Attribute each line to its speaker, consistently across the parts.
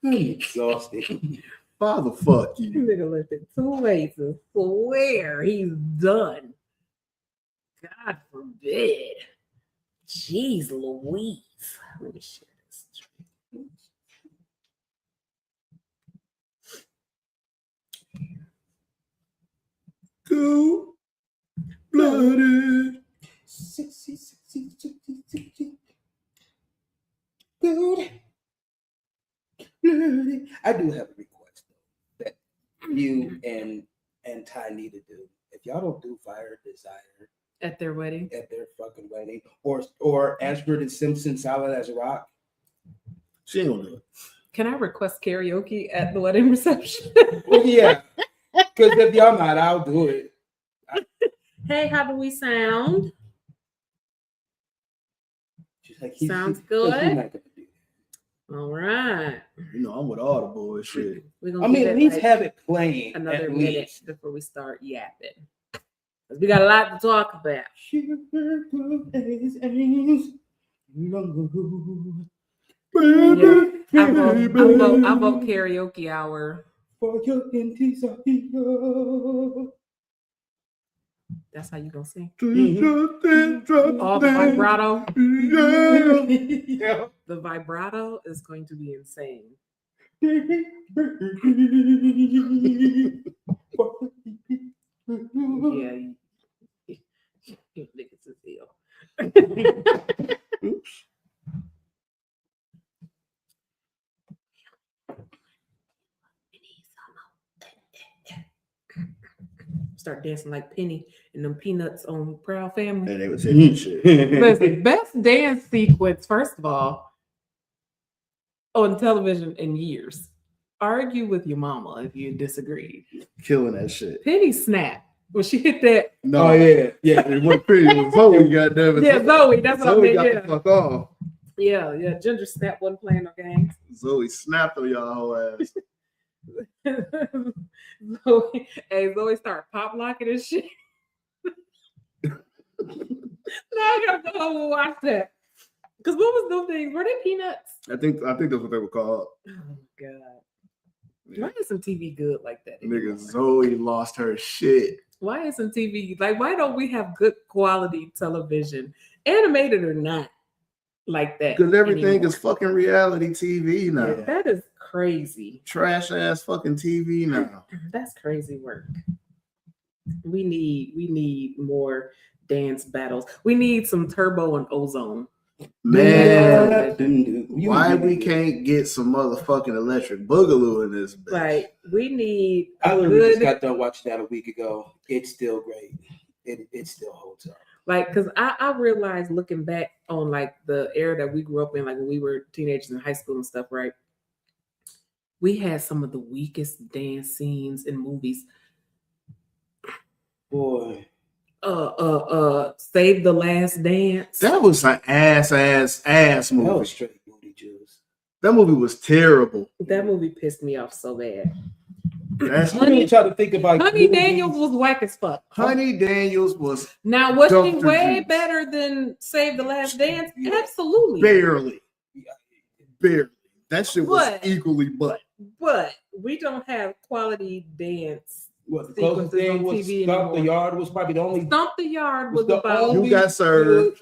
Speaker 1: I'm exhausted.
Speaker 2: Father, fuck you.
Speaker 3: Nigga left it 2 ways to swear he's done. God forbid. Jeez Louise. Let me share this.
Speaker 2: Cold blooded.
Speaker 1: I do have a request though, that you and Ty need to do. If y'all don't do Fire Desire
Speaker 3: At their wedding.
Speaker 1: at their fucking wedding, or Ashford and Simpson Solid as a Rock,
Speaker 2: She ain't gonna do it.
Speaker 3: Can I request karaoke at the wedding reception?
Speaker 1: well, yeah. Because if y'all not, I'll do it.
Speaker 3: Hey, how do we sound?
Speaker 1: She's like,
Speaker 3: Sounds
Speaker 1: he's
Speaker 3: good.
Speaker 1: not gonna do that.
Speaker 3: All right.
Speaker 2: You know, I'm with all the bullshit.
Speaker 3: We're
Speaker 1: I
Speaker 3: gonna
Speaker 1: mean,
Speaker 3: give
Speaker 1: at
Speaker 3: it
Speaker 1: least
Speaker 3: like
Speaker 1: have it playing.
Speaker 3: another
Speaker 1: at
Speaker 3: minute
Speaker 1: least.
Speaker 3: before we start yapping. 'Cause we got a lot to talk about. Yeah. I vote karaoke hour.
Speaker 1: For your desire.
Speaker 3: That's how you gonna sing.
Speaker 2: Mm-hmm.
Speaker 3: All the vibrato.
Speaker 1: Yeah.
Speaker 3: The vibrato is going to be insane. Yeah. You niggas is ill.
Speaker 2: Oops.
Speaker 3: Start dancing like Penny and them peanuts on Proud Family.
Speaker 2: And they was hitting shit.
Speaker 3: Listen, best dance sequence, first of all, on television in years. Argue with your mama if you disagree.
Speaker 2: Killing that shit.
Speaker 3: Penny snap when she hit that.
Speaker 2: No,
Speaker 1: Oh yeah, yeah.
Speaker 2: it wasn't pretty. It was Zoe, goddamn it.
Speaker 3: Yeah, Zoe. That's what I
Speaker 2: Zoe
Speaker 3: mean.
Speaker 2: got
Speaker 3: Yeah.
Speaker 2: the fuck off.
Speaker 3: Yeah. Ginger Snap wasn't playing no games.
Speaker 2: Zoe snapped on y'all whole ass.
Speaker 3: Zoe started pop locking and shit. Now I gotta go home and watch that. Because what was those things? Were they peanuts?
Speaker 2: I think that's what they were called.
Speaker 3: Oh my god. Why isn't TV good like that?
Speaker 2: Nigga,
Speaker 3: anymore?
Speaker 2: Zoe lost her shit.
Speaker 3: Why isn't TV like? Why don't we have good quality television, animated or not, like that?
Speaker 2: Because everything
Speaker 3: anymore?
Speaker 2: is fucking reality TV now.
Speaker 1: Yeah.
Speaker 3: That is crazy.
Speaker 2: Trash ass fucking TV now.
Speaker 3: That's crazy work. We need more dance battles. We need some Turbo and Ozone.
Speaker 2: Man, why we can't get some motherfucking Electric Boogaloo in this bitch?
Speaker 3: Like we need
Speaker 1: I
Speaker 3: a
Speaker 1: literally just
Speaker 3: good
Speaker 1: got done watching that a week ago. It's still great. It still holds up.
Speaker 3: like because I realized looking back on like the era that we grew up in, like when we were teenagers in high school and stuff, right? We had some of the weakest dance scenes in movies.
Speaker 1: Boy.
Speaker 3: Save the Last Dance.
Speaker 2: That was an ass
Speaker 1: That
Speaker 2: movie.
Speaker 1: was straight booty juice.
Speaker 2: That movie was terrible.
Speaker 3: That movie pissed me off so bad.
Speaker 2: That's
Speaker 1: I didn't try to think about
Speaker 3: Honey
Speaker 1: movies.
Speaker 3: Daniels was whack as fuck.
Speaker 2: Honey Daniels was
Speaker 3: Now, was she
Speaker 2: Dumpster
Speaker 3: way
Speaker 2: juice.
Speaker 3: better than Save the Last Dance?
Speaker 1: Yeah.
Speaker 3: Absolutely.
Speaker 2: barely. That shit was
Speaker 3: But-
Speaker 2: equally butt.
Speaker 3: But we don't have quality dance.
Speaker 1: What the closest
Speaker 3: sequences
Speaker 1: thing
Speaker 3: on
Speaker 1: was
Speaker 3: TV
Speaker 1: Stomp
Speaker 3: anymore.
Speaker 1: the Yard was probably the only.
Speaker 3: Stomp the Yard
Speaker 1: Was
Speaker 3: was
Speaker 1: the
Speaker 3: about
Speaker 1: only-
Speaker 2: You got served.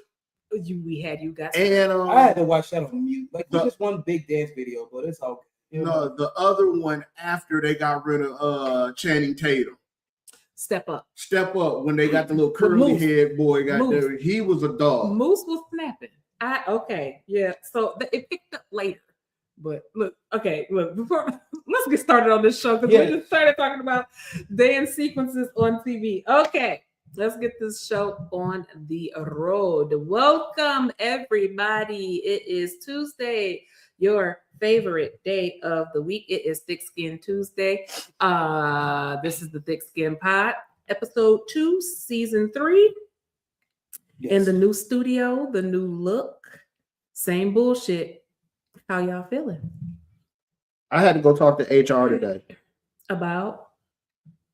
Speaker 3: you got
Speaker 2: And
Speaker 1: I had to watch that on mute. Like
Speaker 2: The-
Speaker 1: it's just one big dance video, but it's okay. You know?
Speaker 2: no, the other one after they got rid of Channing Tatum.
Speaker 3: Step Up.
Speaker 2: Step Up when they got the little curly
Speaker 3: Moose.
Speaker 2: head boy got
Speaker 3: Moose.
Speaker 2: there. He was a dog.
Speaker 3: Moose was snapping. Okay, yeah. So it picked up later. But look, before let's get started on this show because
Speaker 1: Yeah.
Speaker 3: we just started talking about dance sequences on TV. Okay, let's get this show on the road. Welcome, everybody. It is Tuesday, your favorite day of the week. It is Thick Skin Tuesday. This is the Thick Skin Pod, episode 2, season 3.
Speaker 1: Yes.
Speaker 3: In the new studio, the new look, same bullshit. How y'all feeling
Speaker 2: I had to go talk to HR today.
Speaker 3: about?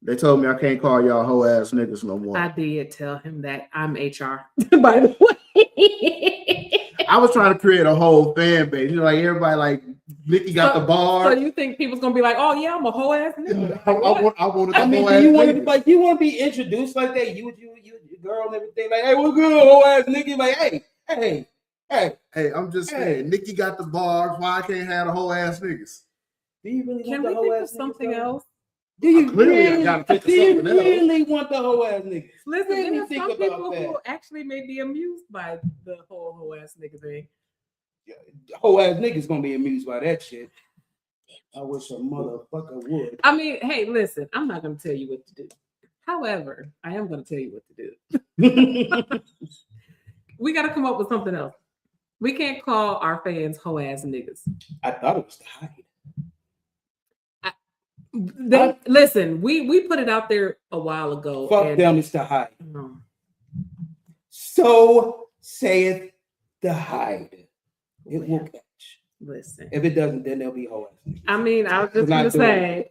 Speaker 2: They told me I can't call y'all hoe ass niggas no more.
Speaker 3: I did tell him that I'm HR, by the way.
Speaker 2: I was trying to create a whole fan base. You know, like everybody like Nikki got the
Speaker 3: So
Speaker 2: bar.
Speaker 3: you think people's gonna be like, "Oh yeah, I'm a whole ass nigga."
Speaker 2: I wanted the
Speaker 1: I mean,
Speaker 2: whole
Speaker 1: do
Speaker 2: ass
Speaker 1: you want to
Speaker 2: nigga.
Speaker 1: like you want to be introduced like that? You your girl and everything. Like, hey, what's good, whole ass nigga? Like, hey.
Speaker 2: Hey, I'm just
Speaker 1: Hey.
Speaker 2: saying, Nikki got the bars. Why I can't have the whole ass niggas?
Speaker 1: Do you really
Speaker 3: Can
Speaker 1: want the
Speaker 3: we
Speaker 1: whole
Speaker 3: think of
Speaker 1: ass niggas,
Speaker 3: something
Speaker 1: though?
Speaker 3: else?
Speaker 1: Do you
Speaker 2: Clearly, I
Speaker 1: really,
Speaker 2: gotta think of
Speaker 1: do you
Speaker 2: something else.
Speaker 1: really want the whole ass niggas?
Speaker 3: Listen,
Speaker 1: Really
Speaker 3: there are
Speaker 1: think
Speaker 3: some
Speaker 1: about
Speaker 3: people
Speaker 1: that.
Speaker 3: who actually may be amused by the whole ass nigga thing.
Speaker 1: Whole ass niggas gonna be amused by that shit. I wish a motherfucker would.
Speaker 3: I mean, hey, listen, I'm not gonna tell you what to do. However, I am gonna tell you what to do. We gotta come up with something else. We can't call our fans whole ass niggas.
Speaker 1: I thought it was to hide.
Speaker 3: Listen, we put it out there a while ago.
Speaker 1: Fuck them, it's to hide.
Speaker 3: No.
Speaker 1: So saith the hide. It will catch.
Speaker 3: Listen.
Speaker 1: If it doesn't, then there'll be whole ass niggas.
Speaker 3: I mean, I was just
Speaker 1: We're
Speaker 3: gonna
Speaker 1: not doing
Speaker 3: say,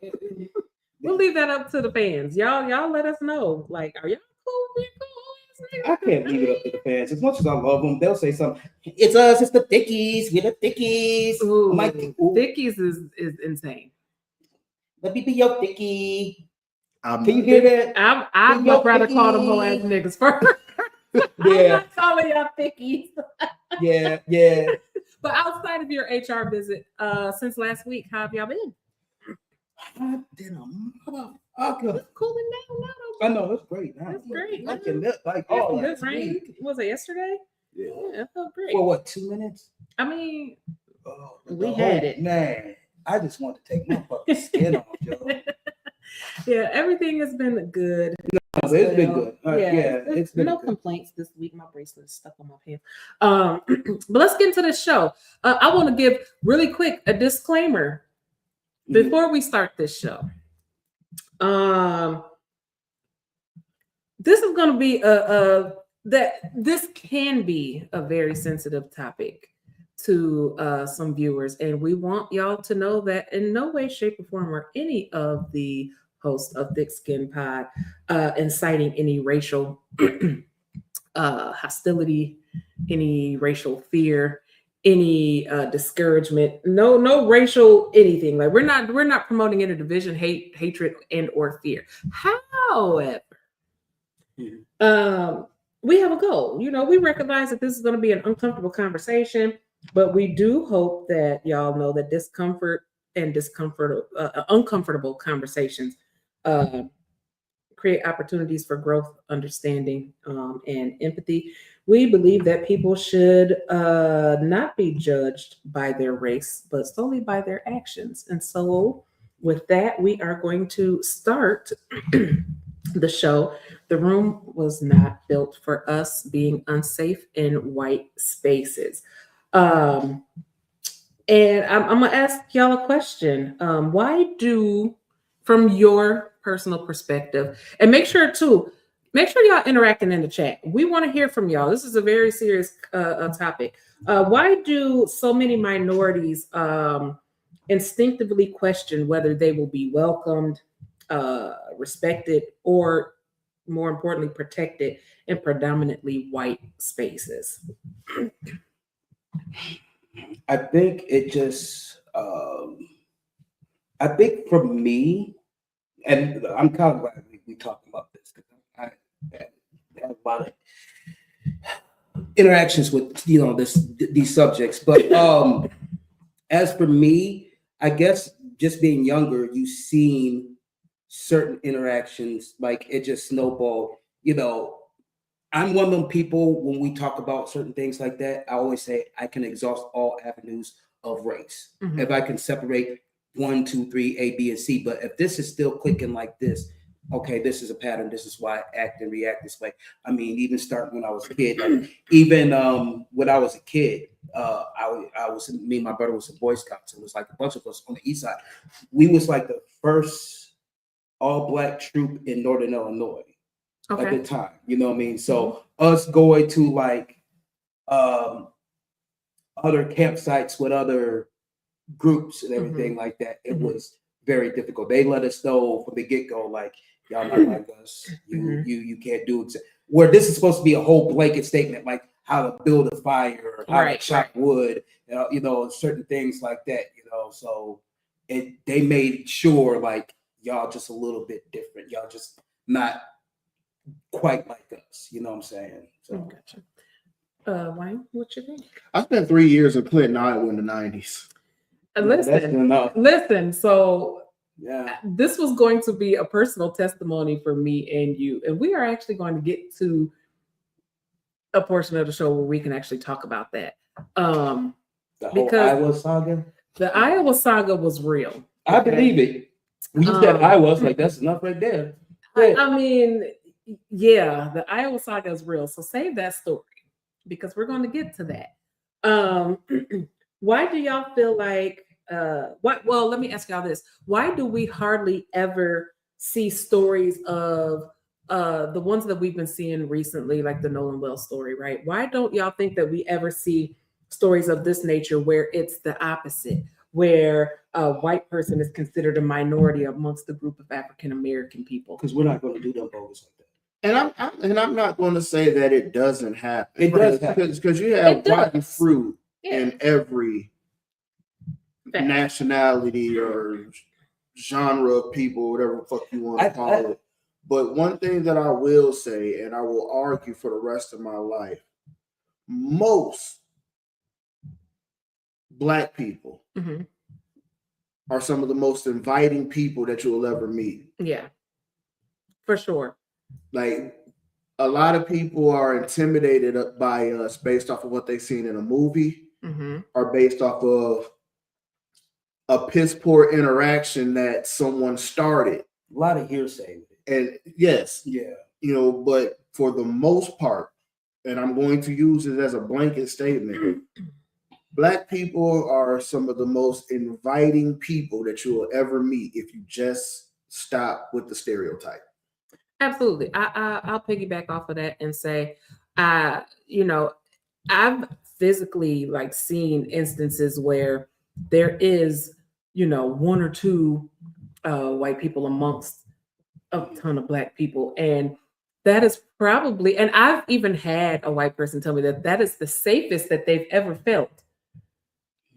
Speaker 3: we'll leave that up to the fans. Y'all let us know. Like, are y'all cool? We cool?
Speaker 1: I can't leave it up to the fans. As much as I love them, they'll say something. It's us, it's the thickies, we're the thickies.
Speaker 3: Ooh,
Speaker 1: I'm like, ooh,
Speaker 3: Thickies is insane.
Speaker 1: let me be your thickie.
Speaker 2: I'm
Speaker 1: Can you hear that?
Speaker 3: I'd
Speaker 1: Yo,
Speaker 3: much rather call them whole ass
Speaker 1: Thickies.
Speaker 3: niggas first. I'm
Speaker 1: Yeah,
Speaker 3: not calling y'all thickies.
Speaker 1: yeah.
Speaker 3: But outside of your HR visit, since last week, how have y'all been?
Speaker 1: I did a motherfucker.
Speaker 3: It's cooling down now.
Speaker 1: I know it's great. Now.
Speaker 3: It's great.
Speaker 1: I can look like
Speaker 3: Yeah,
Speaker 1: all
Speaker 3: good
Speaker 1: that.
Speaker 3: rain. Was it yesterday?
Speaker 1: Yeah.
Speaker 3: Yeah, it felt great.
Speaker 1: For what, 2 minutes?
Speaker 3: I mean,
Speaker 1: Oh,
Speaker 3: We
Speaker 1: the
Speaker 3: had
Speaker 1: whole-
Speaker 3: it.
Speaker 1: Man, I just want to take my fucking skin off, yo.
Speaker 3: yeah, everything has been good.
Speaker 1: It's been good. It's been
Speaker 3: no
Speaker 1: good.
Speaker 3: complaints this week. My bracelet is stuck on my hand. But let's get into the show. I want to give really quick a disclaimer before we start this show. This is going to be this can be a very sensitive topic to some viewers, and we want y'all to know that in no way, shape, or form are any of the hosts of Thick Skin Pod inciting any racial hostility, any racial fear, any discouragement. No racial anything. Like we're not promoting any division, hatred, and or fear. However, we have a goal. You know, we recognize that this is going to be an uncomfortable conversation, but we do hope that y'all know that discomfort and uncomfortable conversations create opportunities for growth, understanding, and empathy. We believe that people should not be judged by their race, but solely by their actions. And so with that, we are going to start the show. The room was not built for us being unsafe in white spaces. And I'm gonna ask y'all a question. Why do, from your personal perspective, and make sure y'all interacting in the chat. We want to hear from y'all. This is a very serious topic. Why do so many minorities instinctively question whether they will be welcomed, respected, or more importantly, protected in predominantly white spaces?
Speaker 1: I think it just, I think for me, and I'm kind of glad we talking about this because I have a lot of interactions with these subjects. But as for me, I guess just being younger, you've seen certain interactions, like it just snowballed. You know, I'm one of them people when we talk about certain things like that, I always say I can exhaust all avenues of race.
Speaker 3: Mhm.
Speaker 1: If I can separate 1, 2, 3, A, B, and C, but if this is still clicking like this, okay, this is a pattern. This is why I act and react this way. I mean, even starting when I was a kid, like even when I was a kid, me and my brother was in Boy Scouts. It was like a bunch of us on the east side. We was like the first all-black troop in Northern Illinois at the time. You know what I mean? So us going to like other campsites with other groups and everything like that, it was very difficult. They let us know from the get-go, like, y'all not like us. You can't do it. Where this is supposed to be a whole blanket statement, like how to build a fire, how to chop wood, you know, certain things like that, you So they made sure like y'all just a little bit different. Y'all just not quite like us. You know what I'm saying? So
Speaker 3: Gotcha. Wayne, what you think?
Speaker 2: I spent 3 years in Clinton, Iowa in the 90s.
Speaker 1: that's enough.
Speaker 3: Listen. So
Speaker 1: Yeah.
Speaker 3: this was going to be a personal testimony for me and you, and we are actually going to get to a portion of the show where we can actually talk about that.
Speaker 1: The whole
Speaker 3: Because
Speaker 1: Iowa saga.
Speaker 3: the Iowa saga was real.
Speaker 1: I believe it. When you said Iowa, I was like, that's enough right there.
Speaker 3: I mean, yeah, the Iowa saga is real. So save that story because we're going to get to that. Why do y'all feel like? Well, let me ask y'all this: why do we hardly ever see stories of the ones that we've been seeing recently, like the Nolan Wells story, right? Why don't y'all think that we ever see stories of this nature where it's the opposite, where a white person is considered a minority amongst the group of African American people?
Speaker 1: Because we're not going to do them bogus like that.
Speaker 2: And I'm not going to say that it doesn't happen.
Speaker 1: It does happen.
Speaker 2: Because you have rotten fruit in every
Speaker 3: Fact.
Speaker 2: nationality or genre of people, whatever the fuck you want to call it. But one thing that I will say, and I will argue for the rest of my life, most Black people are some of the most inviting people that you will ever meet.
Speaker 3: Yeah, for sure.
Speaker 2: Like, a lot of people are intimidated by us based off of what they've seen in a movie or based off of a piss poor interaction that someone started.
Speaker 1: A lot of hearsay with it.
Speaker 2: And yes,
Speaker 1: Yeah,
Speaker 2: you know, but for the most part, and I'm going to use it as a blanket statement, Black people are some of the most inviting people that you will ever meet if you just stop with the stereotype.
Speaker 3: Absolutely. I'll piggyback off of that and say, you know, I've physically like seen instances where there is, you know, one or two white people amongst a ton of Black people. And that is probably, and I've even had a white person tell me that that is the safest that they've ever felt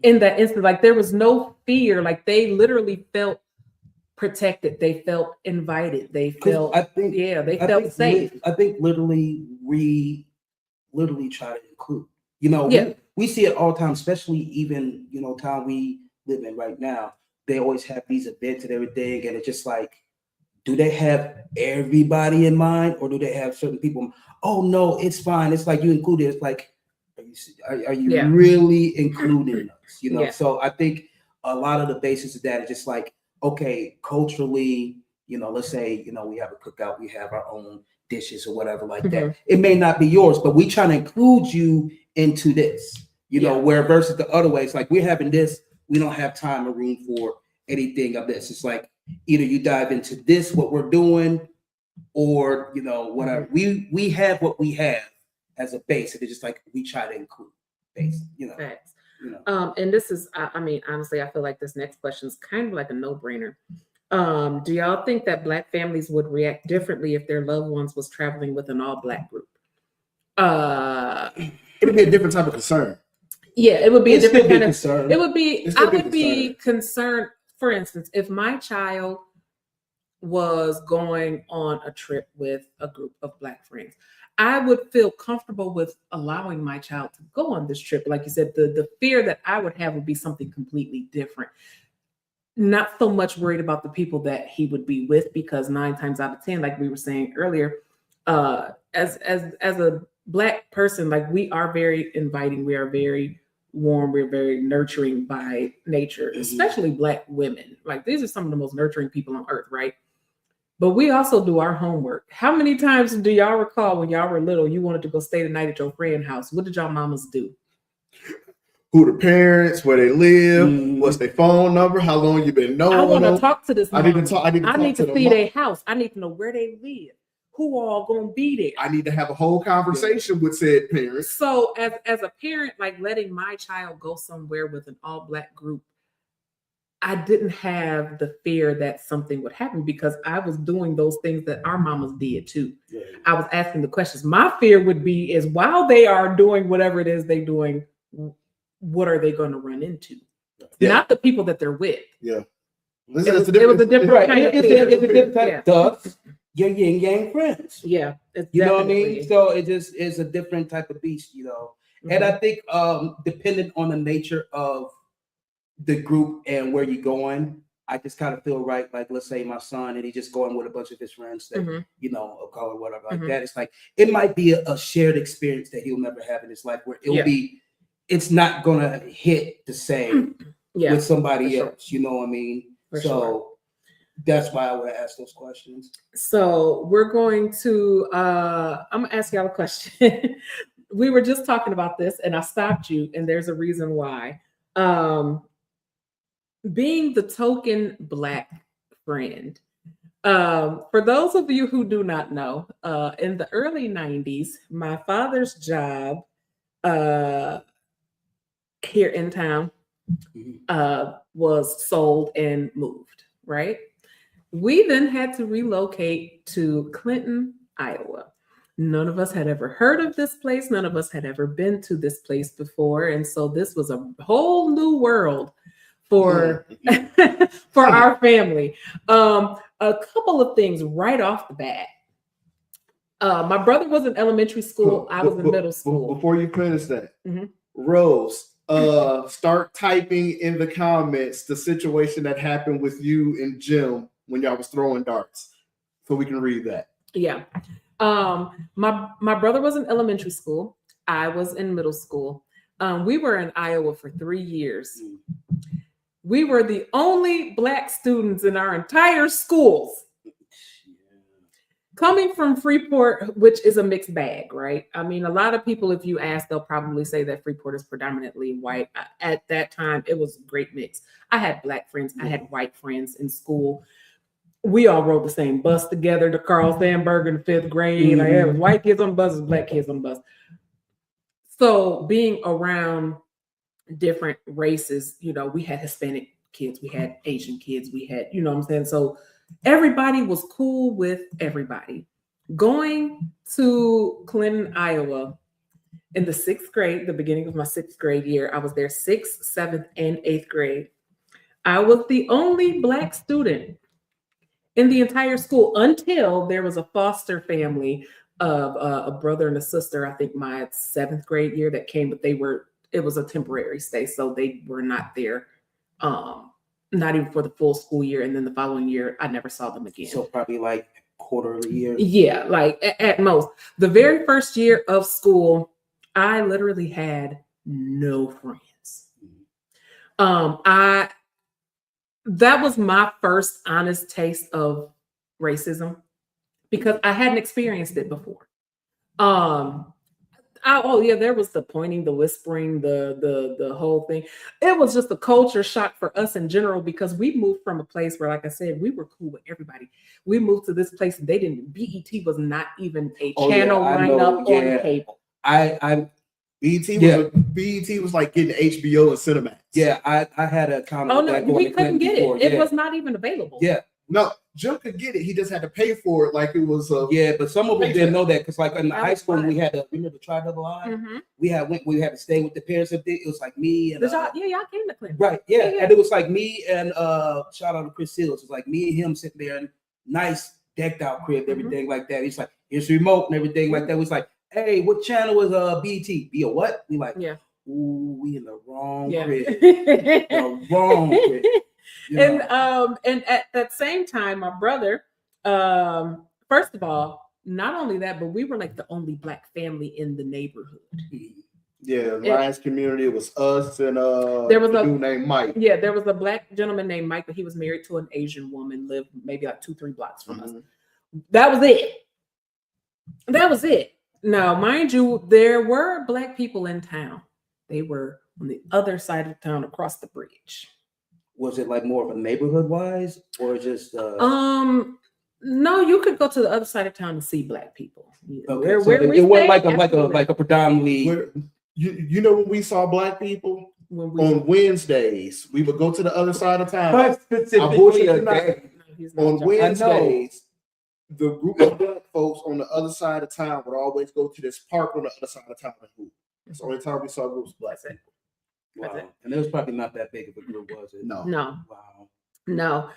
Speaker 3: in that instant. Like there was no fear, like they literally felt protected. They felt invited. They felt, they felt safe.
Speaker 1: I think literally we literally try to include. You know, we see it all the time, especially even, you know, town we live in right now. They always have these events and everything, and it's just like, do they have everybody in mind, or do they have certain people? Oh no, it's fine. It's like you included. It's like, are you really including us? You know. So I think a lot of the basis of that is just like, okay, culturally, you know, let's say, you know, we have a cookout, we have our own dishes or whatever like that. It may not be yours, but we try to include you into this. You know, where versus the other way, it's like we're having this. We don't have time or room for anything of this. It's like either you dive into this, what we're doing, or, you know, whatever. We have what we have as a base, and it's just like we try to include base, you know.
Speaker 3: Facts.
Speaker 1: You know.
Speaker 3: And this is, I mean, honestly, I feel like this next question is kind of like a no-brainer. Do y'all think that Black families would react differently if their loved ones was traveling with an all-Black group?
Speaker 2: It would be a different type of concern.
Speaker 3: Yeah, it would be a different kind of
Speaker 1: concern.
Speaker 3: It would be. I would be concerned. For instance, if my child was going on a trip with a group of Black friends, I would feel comfortable with allowing my child to go on this trip. Like you said, the fear that I would have would be something completely different. Not so much worried about the people that he would be with, because 9 times out of 10, like we were saying earlier, as a Black person, like we are very inviting, we are very warm, we're very nurturing by nature, especially Black women. Like these are some of the most nurturing people on earth, right? But we also do our homework. How many times do y'all recall when y'all were little, you wanted to go stay the night at your friend's house? What did y'all mamas do?
Speaker 2: Who the parents, where they live, what's their phone number, how long you been knowing
Speaker 3: I want to
Speaker 2: them.
Speaker 3: talk to this mama.
Speaker 2: I need to
Speaker 3: see their house. I need to know where they live. Who all gonna be there?
Speaker 2: I need to have a whole conversation with said parents.
Speaker 3: So as a parent, like letting my child go somewhere with an all-Black group, I didn't have the fear that something would happen because I was doing those things that our mamas did too. Yeah. I was asking the questions. My fear would be is while they are doing whatever it is they're doing, what are they going to run into?
Speaker 2: Yeah.
Speaker 3: not the people that they're with.
Speaker 2: Yeah.
Speaker 3: It was a different
Speaker 1: Right.
Speaker 3: kind of
Speaker 1: It's
Speaker 3: thing.
Speaker 1: a different type.
Speaker 3: Yeah.
Speaker 1: Thus, your yin yang friends.
Speaker 3: Yeah, it's
Speaker 1: You know what I
Speaker 3: definitely-
Speaker 1: mean? So it just is a different type of beast, you know. And I think depending on the nature of the group and where you're going, I just kind of feel right. Like, let's say my son and he's just going with a bunch of his friends that,
Speaker 3: Mhm.
Speaker 1: you know, of color, whatever, like
Speaker 3: Mhm.
Speaker 1: that. It's like, it might be a shared experience that he'll never have in his life where it'll
Speaker 3: Yeah.
Speaker 1: be, it's not going to hit the same
Speaker 3: Yeah,
Speaker 1: with somebody
Speaker 3: for sure.
Speaker 1: else. You know what I mean?
Speaker 3: For
Speaker 1: So
Speaker 3: sure.
Speaker 1: that's why I would ask those questions.
Speaker 3: So we're going to I'm gonna ask y'all a question. We were just talking about this and I stopped you, and there's a reason why. Being the token Black friend. For those of you who do not know, in the early 90s, my father's job here in town was sold and moved, right? We then had to relocate to Clinton, Iowa. None of us had ever heard of this place. None of us had ever been to this place before. And so this was a whole new world for, for our family. A couple of things right off the bat. My brother was in elementary school. I was in middle school.
Speaker 2: Before you finish that,
Speaker 3: Mhm.
Speaker 2: Rose, start typing in the comments the situation that happened with you and Jim when y'all was throwing darts, so we can read that.
Speaker 3: Yeah. My brother was in elementary school. I was in middle school. We were in Iowa for 3 years. We were the only Black students in our entire schools. Coming from Freeport, which is a mixed bag, right? I mean, a lot of people, if you ask, they'll probably say that Freeport is predominantly white. At that time, it was a great mix. I had Black friends. I had white friends in school. We all rode the same bus together to Carl Sandburg in 5th grade. Like, it was white kids on buses, Black kids on bus. So being around different races, you know, we had Hispanic kids, we had Asian kids, we had, you know what I'm saying? So everybody was cool with everybody. Going to Clinton, Iowa in the 6th grade, the beginning of my 6th grade year, I was there 6th, 7th, and 8th grade. I was the only Black student in the entire school until there was a foster family of a brother and a sister, I think my 7th grade year that came, but it was a temporary stay. So they were not there, not even for the full school year. And then the following year, I never saw them again.
Speaker 1: So probably like quarter of the year.
Speaker 3: Yeah, like at most. The very first year of school, I literally had no friends. That was my first honest taste of racism because I hadn't experienced it before. There was the pointing, the whispering, the whole thing. It was just a culture shock for us in general because we moved from a place where, like I said, we were cool with everybody. We moved to this place and BET was not even a channel lineup on cable.
Speaker 2: BET was like getting HBO and Cinemax.
Speaker 1: Yeah, I had a comment.
Speaker 3: Oh no, we couldn't get it. It was not even available.
Speaker 1: Yeah.
Speaker 2: No, Jim could get it. He just had to pay for it like it was.
Speaker 1: Yeah, but some of them didn't know that because, like in
Speaker 3: That
Speaker 1: high
Speaker 3: was
Speaker 1: school,
Speaker 3: fine.
Speaker 1: we had to remember tri-double I.
Speaker 3: Mhm.
Speaker 1: We had to stay with the parents. It was like me and
Speaker 3: Y'all came to Clinton.
Speaker 1: right, yeah.
Speaker 3: Yeah.
Speaker 1: And it was like me and shout out to Chris Hills. It was like me and him sitting there in nice decked out crib, everything like that. He's like, here's the remote and everything like that. It was like, hey, what channel is BT? Be a what? We like,
Speaker 3: Yeah.
Speaker 1: ooh, we in the wrong
Speaker 3: Yeah.
Speaker 1: crib. The wrong crib. You know?
Speaker 3: And at that same time, my brother, first of all, not only that, but we were like the only Black family in the neighborhood.
Speaker 2: Yeah, the Lions community, it was us and
Speaker 3: there was
Speaker 2: a
Speaker 3: a
Speaker 2: dude named Mike.
Speaker 3: Yeah, there was a Black gentleman named Mike, but he was married to an Asian woman, lived maybe like 2-3 blocks from us. That was it. That was it. Now, mind you, there were Black people in town. They were on the other side of town across the bridge.
Speaker 1: Was it like more of a neighborhood wise or just
Speaker 3: no, you could go to the other side of town and see Black people.
Speaker 1: okay, it wasn't like a predominantly
Speaker 2: you know when we saw Black people on Wednesdays, we would go to the other side of town. On Wednesdays, the group of Black folks on the other side of town would always go to this park on the other side of town and hoop. That's the only time we saw groups of Black people.
Speaker 1: Wow. And it was probably not that big of a group, was it?
Speaker 2: No.
Speaker 3: No.
Speaker 1: Wow.
Speaker 3: No.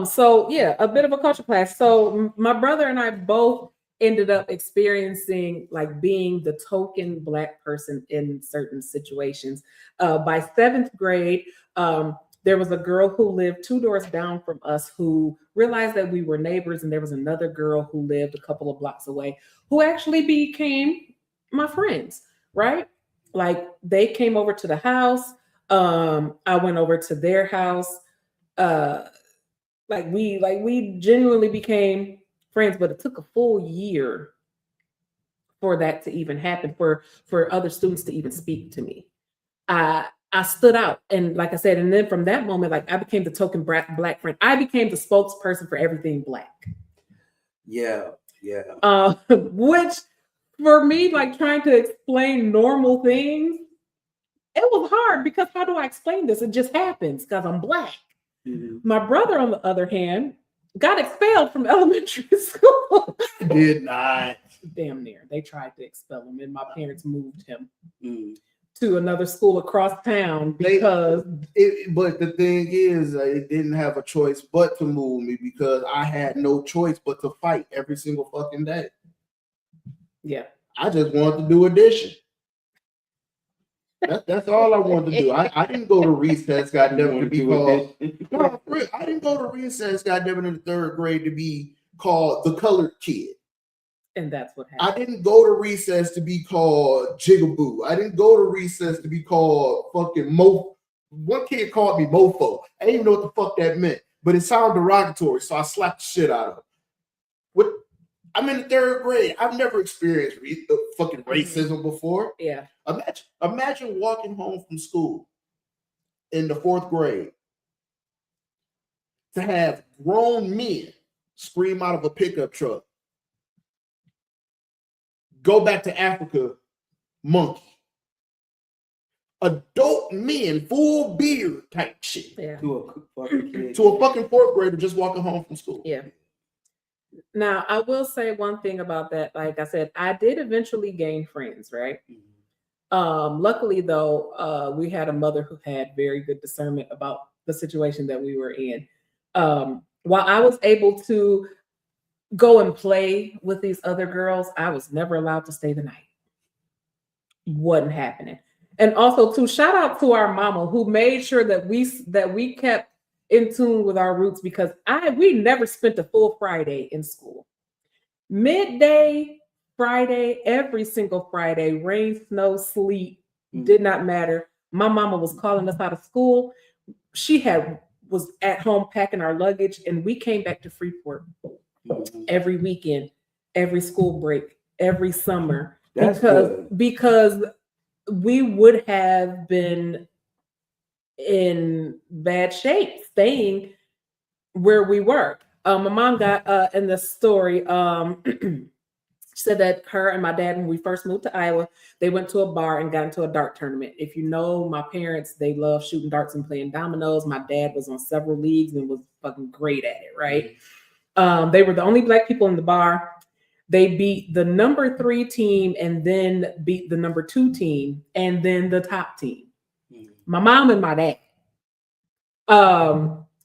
Speaker 3: So yeah, a bit of a culture clash. So my brother and I both ended up experiencing like being the token Black person in certain situations. By seventh grade, there was a girl who lived 2 doors down from us who realized that we were neighbors, and there was another girl who lived a couple of blocks away who actually became my friends, right? Like they came over to the house. I went over to their house. We genuinely became friends, but it took a full year for that to even happen, for other students to even speak to me. I stood out, and like I said, and then from that moment, like I became the token Black friend. I became the spokesperson for everything Black.
Speaker 1: Yeah. Yeah.
Speaker 3: Which for me, like trying to explain normal things, it was hard because how do I explain this? It just happens because I'm Black.
Speaker 1: Mhm.
Speaker 3: My brother, on the other hand, got expelled from elementary school.
Speaker 2: Did not.
Speaker 3: Damn near. They tried to expel him, and my parents moved him
Speaker 1: Mm.
Speaker 3: to another school across town because
Speaker 2: But the thing is, it didn't have a choice but to move me because I had no choice but to fight every single fucking day.
Speaker 3: yeah.
Speaker 2: I just wanted to do addition. That's all I wanted to do. I didn't go to recess, goddamn, to be called. No, for real, I didn't go to recess, goddamn, in the 3rd grade to be called the colored kid.
Speaker 3: And that's what
Speaker 2: I
Speaker 3: happened.
Speaker 2: didn't go to recess to be called Jigaboo. I didn't go to recess to be called fucking Mo. One kid called me Mofo. I didn't even know what the fuck that meant, but it sounded derogatory, so I slapped the shit out of him. What? I'm in the 3rd grade. I've never experienced fucking racism before.
Speaker 3: Yeah.
Speaker 2: Imagine walking home from school in the 4th grade to have grown men scream out of a pickup truck, "Go back to Africa, monkey." Adult men, full beard type shit.
Speaker 3: Yeah.
Speaker 1: To a fucking kid.
Speaker 2: To a fucking 4th grader just walking home from school.
Speaker 3: Yeah. Now, I will say one thing about that. Like I said, I did eventually gain friends, right? Luckily, though, we had a mother who had very good discernment about the situation that we were in. While I was able to go and play with these other girls, I was never allowed to stay the night. Wasn't happening. And also, to shout out to our mama who made sure that we kept in tune with our roots, because we never spent a full Friday in school. Midday Friday, every single Friday, rain, snow, sleet, did not matter. My mama was calling us out of school. She was at home packing our luggage, and we came back to Freeport every weekend, every school break, every summer.
Speaker 1: That's good.
Speaker 3: Because we would have been in bad shape staying where we were. My mom got in the story, said that her and my dad, when we first moved to Iowa, they went to a bar and got into a dart tournament. If you know my parents, they love shooting darts and playing dominoes. My dad was on several leagues and was fucking great at it, right? They were the only Black people in the bar. They beat the number 3 team and then beat the number 2 team and then the top team. My mom and my dad.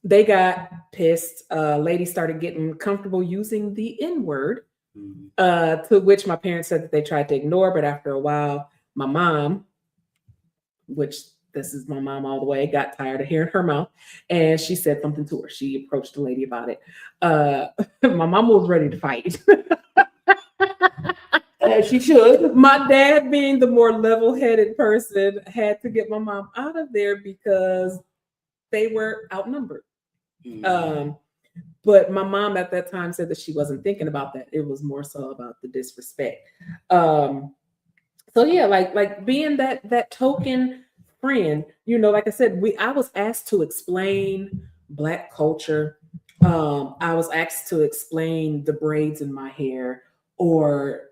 Speaker 3: They got pissed. Ladies started getting comfortable using the N-word, to which my parents said that they tried to ignore, but after a while, my mom, which this is my mom all the way, got tired of hearing her mouth, and she said something to her. She approached the lady about it. My mom was ready to fight. As she should. My dad, being the more level-headed person, had to get my mom out of there because they were outnumbered. But my mom at that time said that she wasn't thinking about that. It was more so about the disrespect. So yeah, like being that token friend, like I said, I was asked to explain Black culture. I was asked to explain the braids in my hair, or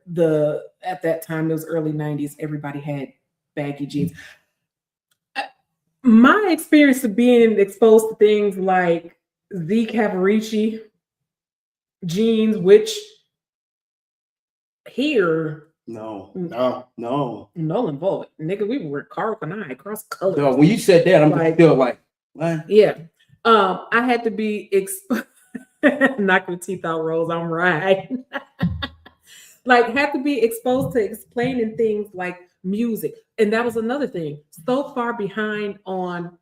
Speaker 3: at that time, it was early 90s, everybody had baggy jeans. My experience of being exposed to things like Z Cavaricci jeans, which here
Speaker 1: No.
Speaker 2: No.
Speaker 3: Nolan Voigt, nigga, we were Carl and I cross colors.
Speaker 1: No, when you said that, I'm
Speaker 3: Like-
Speaker 1: still like, what?
Speaker 3: Yeah. I had to be knocking teeth out, Rose. I'm right. Like, had to be exposed to explaining things like music. And that was another thing. So far behind on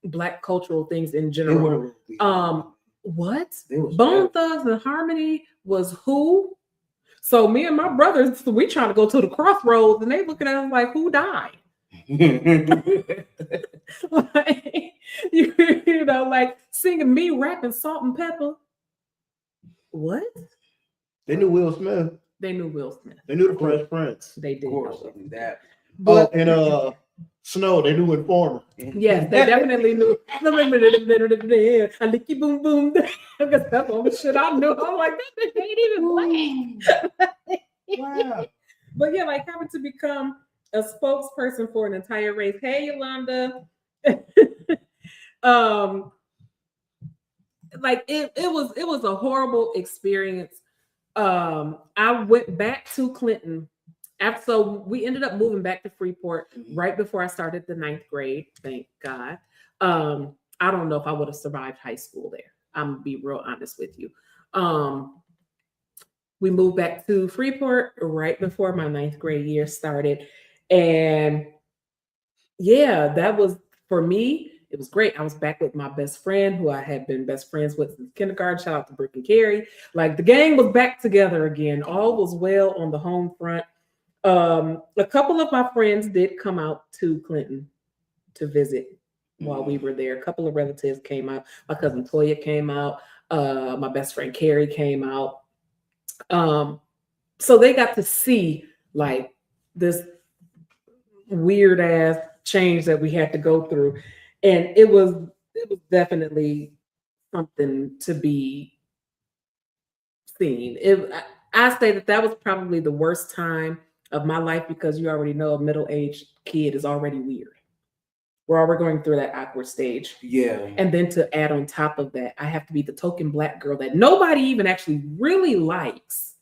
Speaker 3: Black cultural things in
Speaker 1: They
Speaker 3: general.
Speaker 1: were.
Speaker 3: What?
Speaker 1: They was
Speaker 3: Bone
Speaker 1: bad.
Speaker 3: Thugs and Harmony was who? So me and my brothers, we trying to go to the crossroads, and they looking at us like, who died? Like, you know, like singing me rapping Salt and Pepper. What?
Speaker 2: They knew Will Smith.
Speaker 3: They knew Will Smith.
Speaker 2: They knew the Fresh Prince.
Speaker 3: They did.
Speaker 1: Of course,
Speaker 3: know
Speaker 1: I knew that.
Speaker 3: But
Speaker 2: And Snow, they knew Informer.
Speaker 3: yes, they definitely knew. I lick you boom boom. Because that's all the shit I knew. I'm like, that nigga ain't even playing.
Speaker 1: Wow.
Speaker 3: But yeah, like having to become a spokesperson for an entire race. Hey, Yolanda. Like it was a horrible experience. I went back to Clinton after, so we ended up moving back to Freeport right before I started the 9th grade. Thank God. I don't know if I would have survived high school there. I'm gonna be real honest with you. We moved back to Freeport right before my 9th grade year started. And yeah, that was, for me, it was great. I was back with my best friend who I had been best friends with since kindergarten. Shout out to Brooke and Carrie. Like, the gang was back together again. All was well on the home front. A couple of my friends did come out to Clinton to visit while we were there. A couple of relatives came out. My cousin Toya came out. My best friend Carrie came out. So they got to see like this weird ass change that we had to go through. And it was definitely something to be seen. I say that was probably the worst time of my life, because you already know a middle-aged kid is already weird. We're already going through that awkward stage.
Speaker 1: Yeah.
Speaker 3: And then to add on top of that, I have to be the token Black girl that nobody even actually really likes.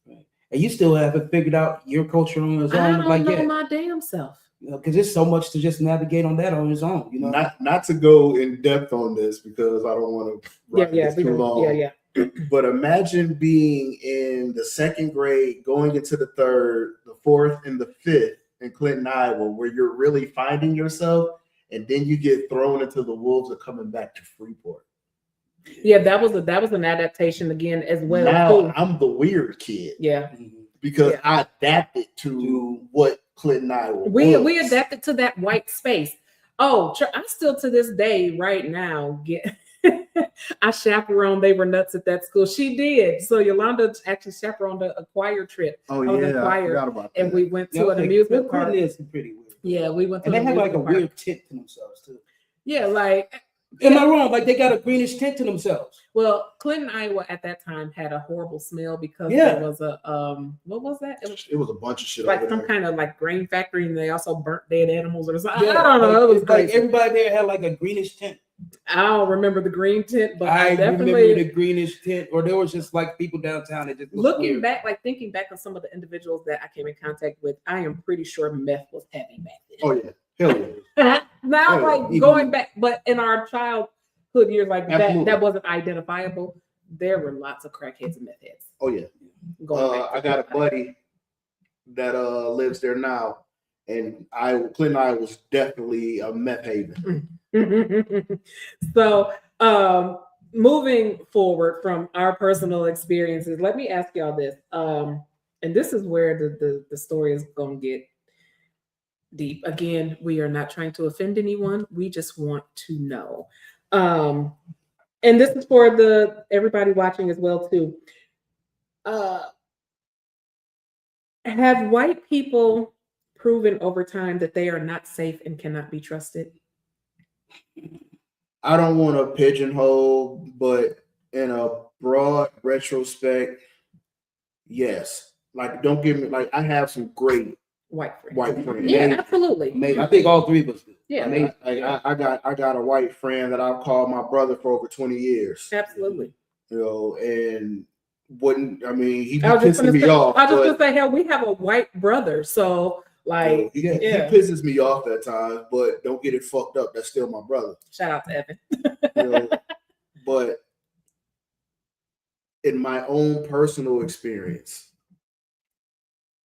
Speaker 1: And you still haven't figured out your culture on its own.
Speaker 3: I don't
Speaker 1: like
Speaker 3: know
Speaker 1: that.
Speaker 3: my damn self.
Speaker 1: You know, because there's so much to just navigate on that on its own. You know,
Speaker 2: Not to go in depth on this because I don't want to rock this too long.
Speaker 3: Yeah.
Speaker 2: But imagine being in the 2nd grade, going into the 3rd, the 4th, and the 5th in Clinton, Iowa, where you're really finding yourself, and then you get thrown into the wolves of coming back to Freeport.
Speaker 3: Yeah, that was an adaptation again as well.
Speaker 2: Now
Speaker 3: too.
Speaker 2: I'm the weird kid.
Speaker 3: Yeah.
Speaker 2: Because I adapted to what Clinton, Iowa was.
Speaker 3: We adapted to that white space. Oh, I still to this day right now get I chaperoned. They were nuts at that school. She did. So Yolanda actually chaperoned a choir trip.
Speaker 2: Oh
Speaker 3: I was in
Speaker 2: yeah, I
Speaker 3: choir,
Speaker 2: forgot about that.
Speaker 3: and we went to an amusement park.
Speaker 1: Clinton is pretty weird.
Speaker 3: Yeah, we went to
Speaker 1: And
Speaker 3: an
Speaker 1: they have like a
Speaker 3: amusement park.
Speaker 1: weird tint to themselves too.
Speaker 3: Yeah, like.
Speaker 1: Am I wrong? Like they got a greenish tint to themselves.
Speaker 3: Well, Clinton, Iowa at that time had a horrible smell because there was a what was that?
Speaker 2: It was a bunch of shit.
Speaker 3: Like
Speaker 2: over
Speaker 3: some
Speaker 2: there.
Speaker 3: kind of like grain factory, and they also burnt dead animals or something.
Speaker 1: Yeah,
Speaker 3: I don't know.
Speaker 1: like,
Speaker 3: It was
Speaker 1: it's like
Speaker 3: crazy.
Speaker 1: everybody there had like a greenish tint.
Speaker 3: I don't remember the green tint, but
Speaker 1: I
Speaker 3: definitely
Speaker 1: remember the greenish tint, or there was just like people downtown that just looked
Speaker 3: looking
Speaker 1: weird.
Speaker 3: back, like thinking back on some of the individuals that I came in contact with. I am pretty sure meth was heavy back then.
Speaker 2: Oh yeah, hell yeah.
Speaker 3: Now,
Speaker 2: Yeah,
Speaker 3: like
Speaker 1: even-
Speaker 3: going back, but in our childhood years, like
Speaker 2: Absolutely.
Speaker 3: that wasn't identifiable. There were lots of crackheads and meth heads.
Speaker 2: Oh yeah.
Speaker 3: Going back to
Speaker 2: I got a buddy that lives there now, and Clinton, Iowa was definitely a meth haven.
Speaker 3: So, moving forward from our personal experiences, let me ask y'all this. And this is where the story is going to get deep. Again, we are not trying to offend anyone. We just want to know. And this is for everybody watching as well too. Have white people proven over time that they are not safe and cannot be trusted?
Speaker 2: I don't want to pigeonhole, but in a broad retrospect, yes. Like, don't give me like I have some great
Speaker 3: White friends.
Speaker 2: white friends.
Speaker 3: Yeah, absolutely.
Speaker 1: Maybe I think all three of us do.
Speaker 3: Yeah,
Speaker 2: I got a white friend that I've called my brother for over 20 years.
Speaker 3: absolutely.
Speaker 2: You know, and wouldn't. I mean, he be
Speaker 3: I was just
Speaker 2: pissing
Speaker 3: gonna
Speaker 2: me
Speaker 3: say,
Speaker 2: off.
Speaker 3: I was just
Speaker 2: but,
Speaker 3: gonna say, hell, we have a white brother, so like,
Speaker 2: he
Speaker 3: yeah.
Speaker 2: pisses me off at times. But don't get it fucked up. That's still my brother.
Speaker 3: Shout out to Evan.
Speaker 2: You know, but in my own personal experience,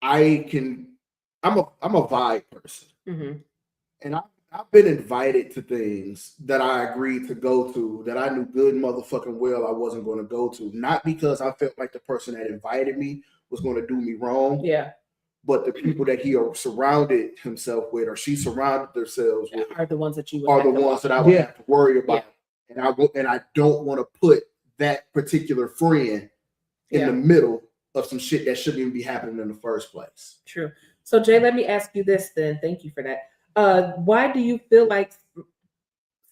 Speaker 2: I'm a vibe person,
Speaker 3: Mm-hmm.
Speaker 2: and I've been invited to things that I agreed to go to that I knew good motherfucking well I wasn't going to go to, not because I felt like the person that invited me was going to do me wrong,
Speaker 3: Yeah,
Speaker 2: but the people that he surrounded himself with, or she surrounded themselves with,
Speaker 3: are the ones that you would
Speaker 2: are
Speaker 3: have
Speaker 2: the
Speaker 3: to
Speaker 2: ones
Speaker 3: watch.
Speaker 2: that I would
Speaker 1: Yeah.
Speaker 2: have to worry about, and I don't want to put that particular friend in the middle of some shit that shouldn't even be happening in the first place.
Speaker 3: True. So Jay, let me ask you this then. Thank you for that. Why do you feel like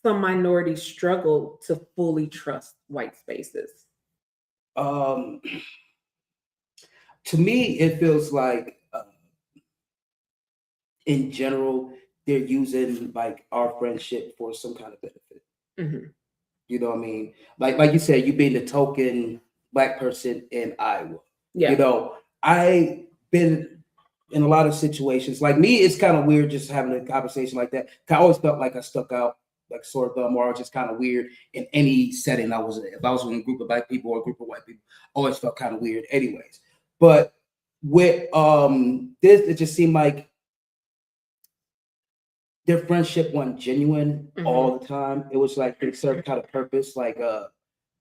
Speaker 3: some minorities struggle to fully trust white spaces?
Speaker 1: To me, it feels like in general, they're using like our friendship for some kind of benefit.
Speaker 3: Mm-hmm.
Speaker 1: You know what I mean? Like you said, you being the token black person in Iowa.
Speaker 3: Yeah.
Speaker 1: You know, I been in a lot of situations. Like me, it's kind of weird just having a conversation like that. I always felt like I stuck out like sore thumb, or I was just kind of weird in any setting I was in. If I was in a group of black people or a group of white people, I always felt kind of weird anyways. But with this, it just seemed like their friendship wasn't genuine all the time. It was like it served kind of purpose. Like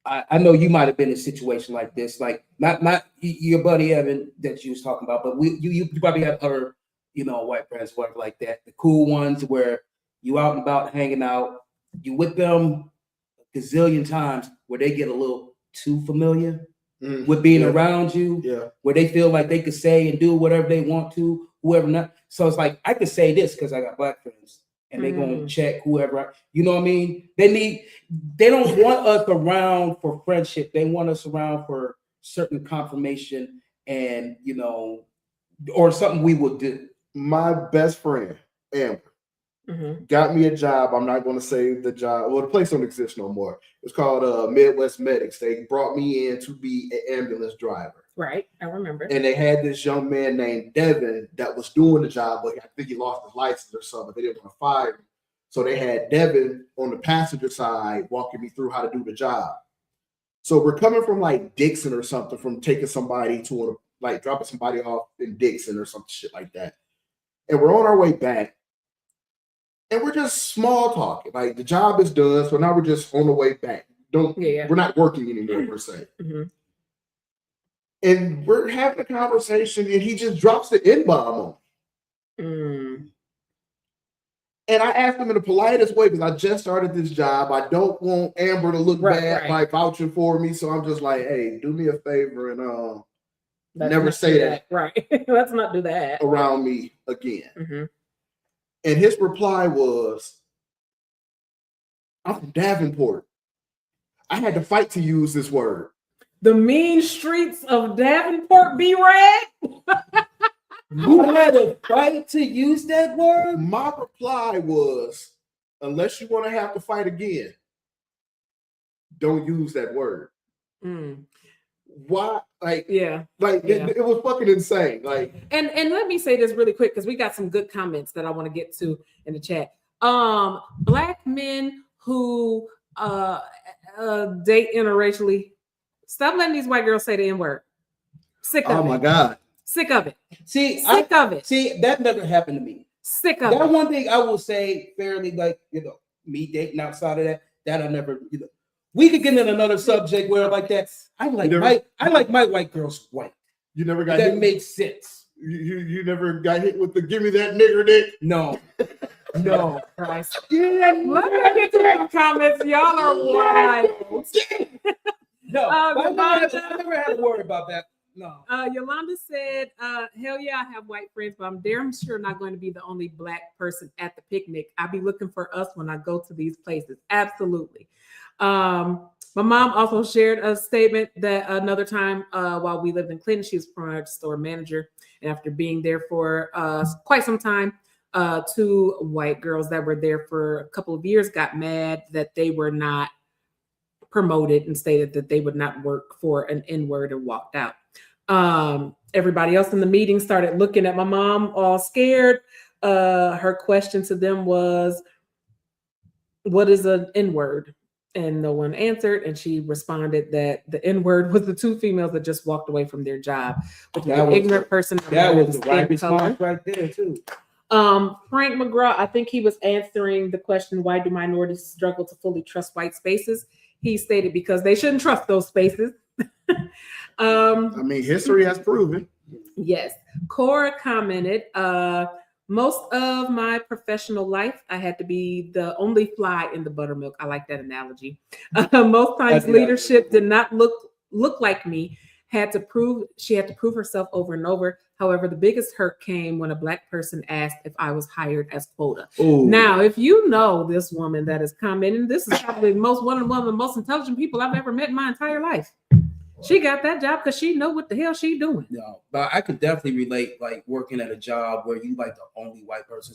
Speaker 1: I know you might have been in a situation like this, like not your buddy Evan that you was talking about, but you probably have other, you know, white friends, whatever like that. The cool ones where you out and about hanging out, you with them a gazillion times where they get a little too familiar with being around you, where they feel like they could say and do whatever they want to, whoever not. So it's like I could say this because I got black friends and they gonna check whoever, you know what I mean? They don't want us around for friendship. They want us around for certain confirmation and, you know, or something we would do.
Speaker 2: My best friend, Amber, got me a job. I'm not going to say the job. Well, the place don't exist no more. It's called Midwest Medics. They brought me in to be an ambulance driver.
Speaker 3: Right, I remember.
Speaker 2: And they had this young man named Devin that was doing the job, but I think he lost his license or something. They didn't want to fire him. So they had Devin on the passenger side walking me through how to do the job. So we're coming from like Dixon or something, from taking somebody to like dropping somebody off in Dixon or some shit like that. And we're on our way back. And we're just small talking. Like the job is done, so now we're just on the way back. We're not working anymore per se. And we're having a conversation, and he just drops the N-bomb on. And I asked him in the politest way because I just started this job. I don't want Amber to look bad by vouching for me, so I'm just like, hey, do me a favor and never say that.
Speaker 3: Right. Let's not do that
Speaker 2: around me again. And his reply was, I'm from Davenport. I had to fight to use this word.
Speaker 3: The mean streets of Davenport be red.
Speaker 1: You had a fight to use that word?
Speaker 2: My reply was, unless you want to have to fight again, don't use that word. Why? It was fucking insane. Like,
Speaker 3: and let me say this really quick because we got some good comments that I want to get to in the chat. Black men who date interracially, stop letting these white girls say the N-word. Sick of it.
Speaker 2: Oh my God.
Speaker 3: Sick of it.
Speaker 1: See,
Speaker 3: sick of it.
Speaker 1: See, that never happened to me.
Speaker 3: Sick of it.
Speaker 1: That one thing I will say fairly, like, you know, me dating outside of that I never, you know. We could get in another subject where like that. I like my white girls white.
Speaker 2: You never got
Speaker 1: that
Speaker 2: hit?
Speaker 1: Makes sense.
Speaker 2: You never got hit with the give me that nigger dick?
Speaker 1: No. No.
Speaker 3: Christ. Let me get to the comments. Y'all are wild.
Speaker 1: No, I never had to worry about that. No.
Speaker 3: Yolanda said, hell yeah, I have white friends, but I'm damn sure not going to be the only black person at the picnic. I be looking for us when I go to these places. Absolutely. My mom also shared a statement that another time while we lived in Clinton, she was a product store manager. And after being there for quite some time, two white girls that were there for a couple of years got mad that they were not promoted and stated that they would not work for an N-word and walked out. Everybody else in the meeting started looking at my mom all scared. Her question to them was, what is an N-word? And no one answered. And she responded that the N-word was the two females that just walked away from their job, which was an ignorant person.
Speaker 1: That was the right response right there, too.
Speaker 3: Frank McGraw, I think he was answering the question, why do minorities struggle to fully trust white spaces? He stated because they shouldn't trust those spaces.
Speaker 2: I mean, history has proven.
Speaker 3: Yes. Cora commented, most of my professional life, I had to be the only fly in the buttermilk. I like that analogy. Most times leadership did not look like me. She had to prove herself over and over. However, the biggest hurt came when a Black person asked if I was hired as quota. Ooh. Now, if you know this woman that is commenting, this is probably one of the most intelligent people I've ever met in my entire life. She got that job because she know what the hell she doing.
Speaker 1: No, but I could definitely relate, like working at a job where you like the only white person,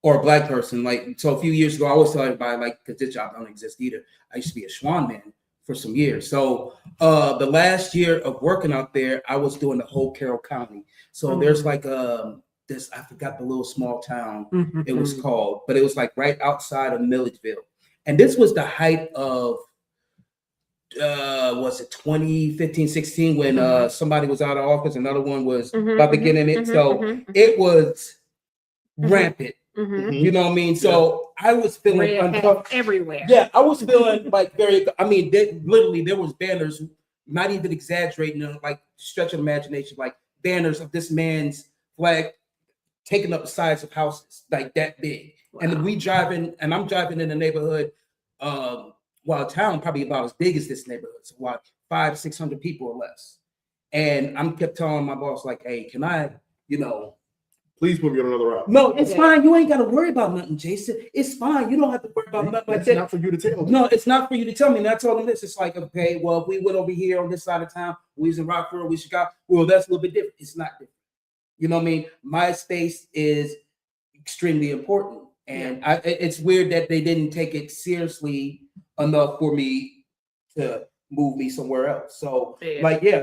Speaker 1: or a Black person. Like, so a few years ago, I always tell everybody, like, because this job don't exist either. I used to be a Schwann man for some years. So the last year of working out there, I was doing the whole Carroll County. So there's like this, I forgot the little small town it was called, but it was like right outside of Milledgeville. And this was the height of was it 2015, 16 when somebody was out of office, another one was about to get in it. So it was rampant. You know what I mean? So I was feeling
Speaker 3: everywhere.
Speaker 1: Yeah, I was feeling like literally there was banners, not even exaggerating, like stretch of imagination, like banners of this man's flag taking up the size of houses, like that big. Wow. And I'm driving in the neighborhood, while town probably about as big as this neighborhood, so what, 500-600 people or less. And I'm kept telling my boss, like, hey, can I,
Speaker 2: please put me on another route.
Speaker 1: No, it's fine. You ain't got to worry about nothing, Jason. It's fine. You don't have to worry about nothing like that.
Speaker 2: It's not for you to tell me.
Speaker 1: No, it's not for you to tell me. And I told him this. It's like, okay, well, if we went over here on this side of town, we was in Rockford, we Chicago, well, that's a little bit different. It's not different. You know what I mean? My space is extremely important. And it's weird that they didn't take it seriously enough for me to move me somewhere else. So,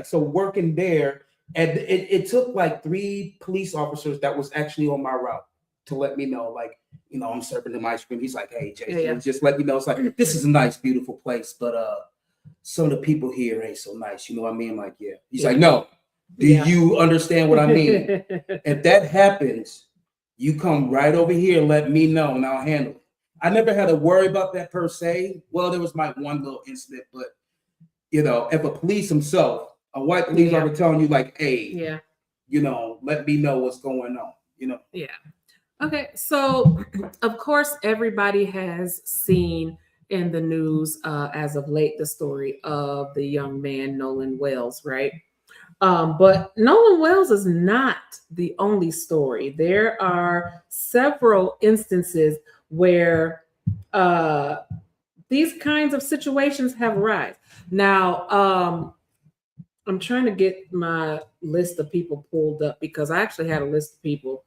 Speaker 1: so working there, and it took like 3 police officers that was actually on my route to let me know, like, I'm serving them ice cream. He's like, hey, Jason, just let me know. It's like, this is a nice, beautiful place, but some of the people here ain't so nice. You know what I mean? Like, He's like, no, do you understand what I mean? If that happens, you come right over here and let me know, and I'll handle it. I never had to worry about that per se. Well, there was my one little incident, but if a police himself, a white police officer telling you like, hey, let me know what's going on,
Speaker 3: Yeah. Okay. So of course, everybody has seen in the news as of late the story of the young man, Nolan Wells, right? But Nolan Wells is not the only story. There are several instances where these kinds of situations have arisen. Now, I'm trying to get my list of people pulled up because I actually had a list of people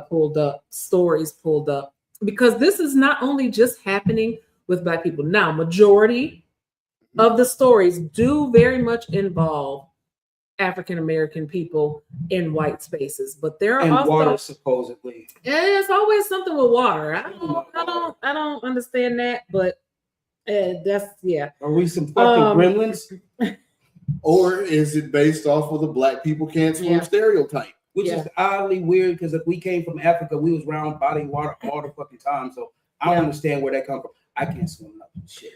Speaker 3: pulled up, stories pulled up, because this is not only just happening with Black people. Now, majority of the stories do very much involve African-American people in white spaces, but there are also
Speaker 1: water, supposedly.
Speaker 3: It's always something with water. I don't understand that, but that's
Speaker 1: Are we some fucking gremlins?
Speaker 2: Or is it based off of the Black people can't swim stereotype?
Speaker 1: Which is oddly weird, because if we came from Africa, we was around body water all the fucking time. So I don't understand where that comes from. I can't swim nothing shit.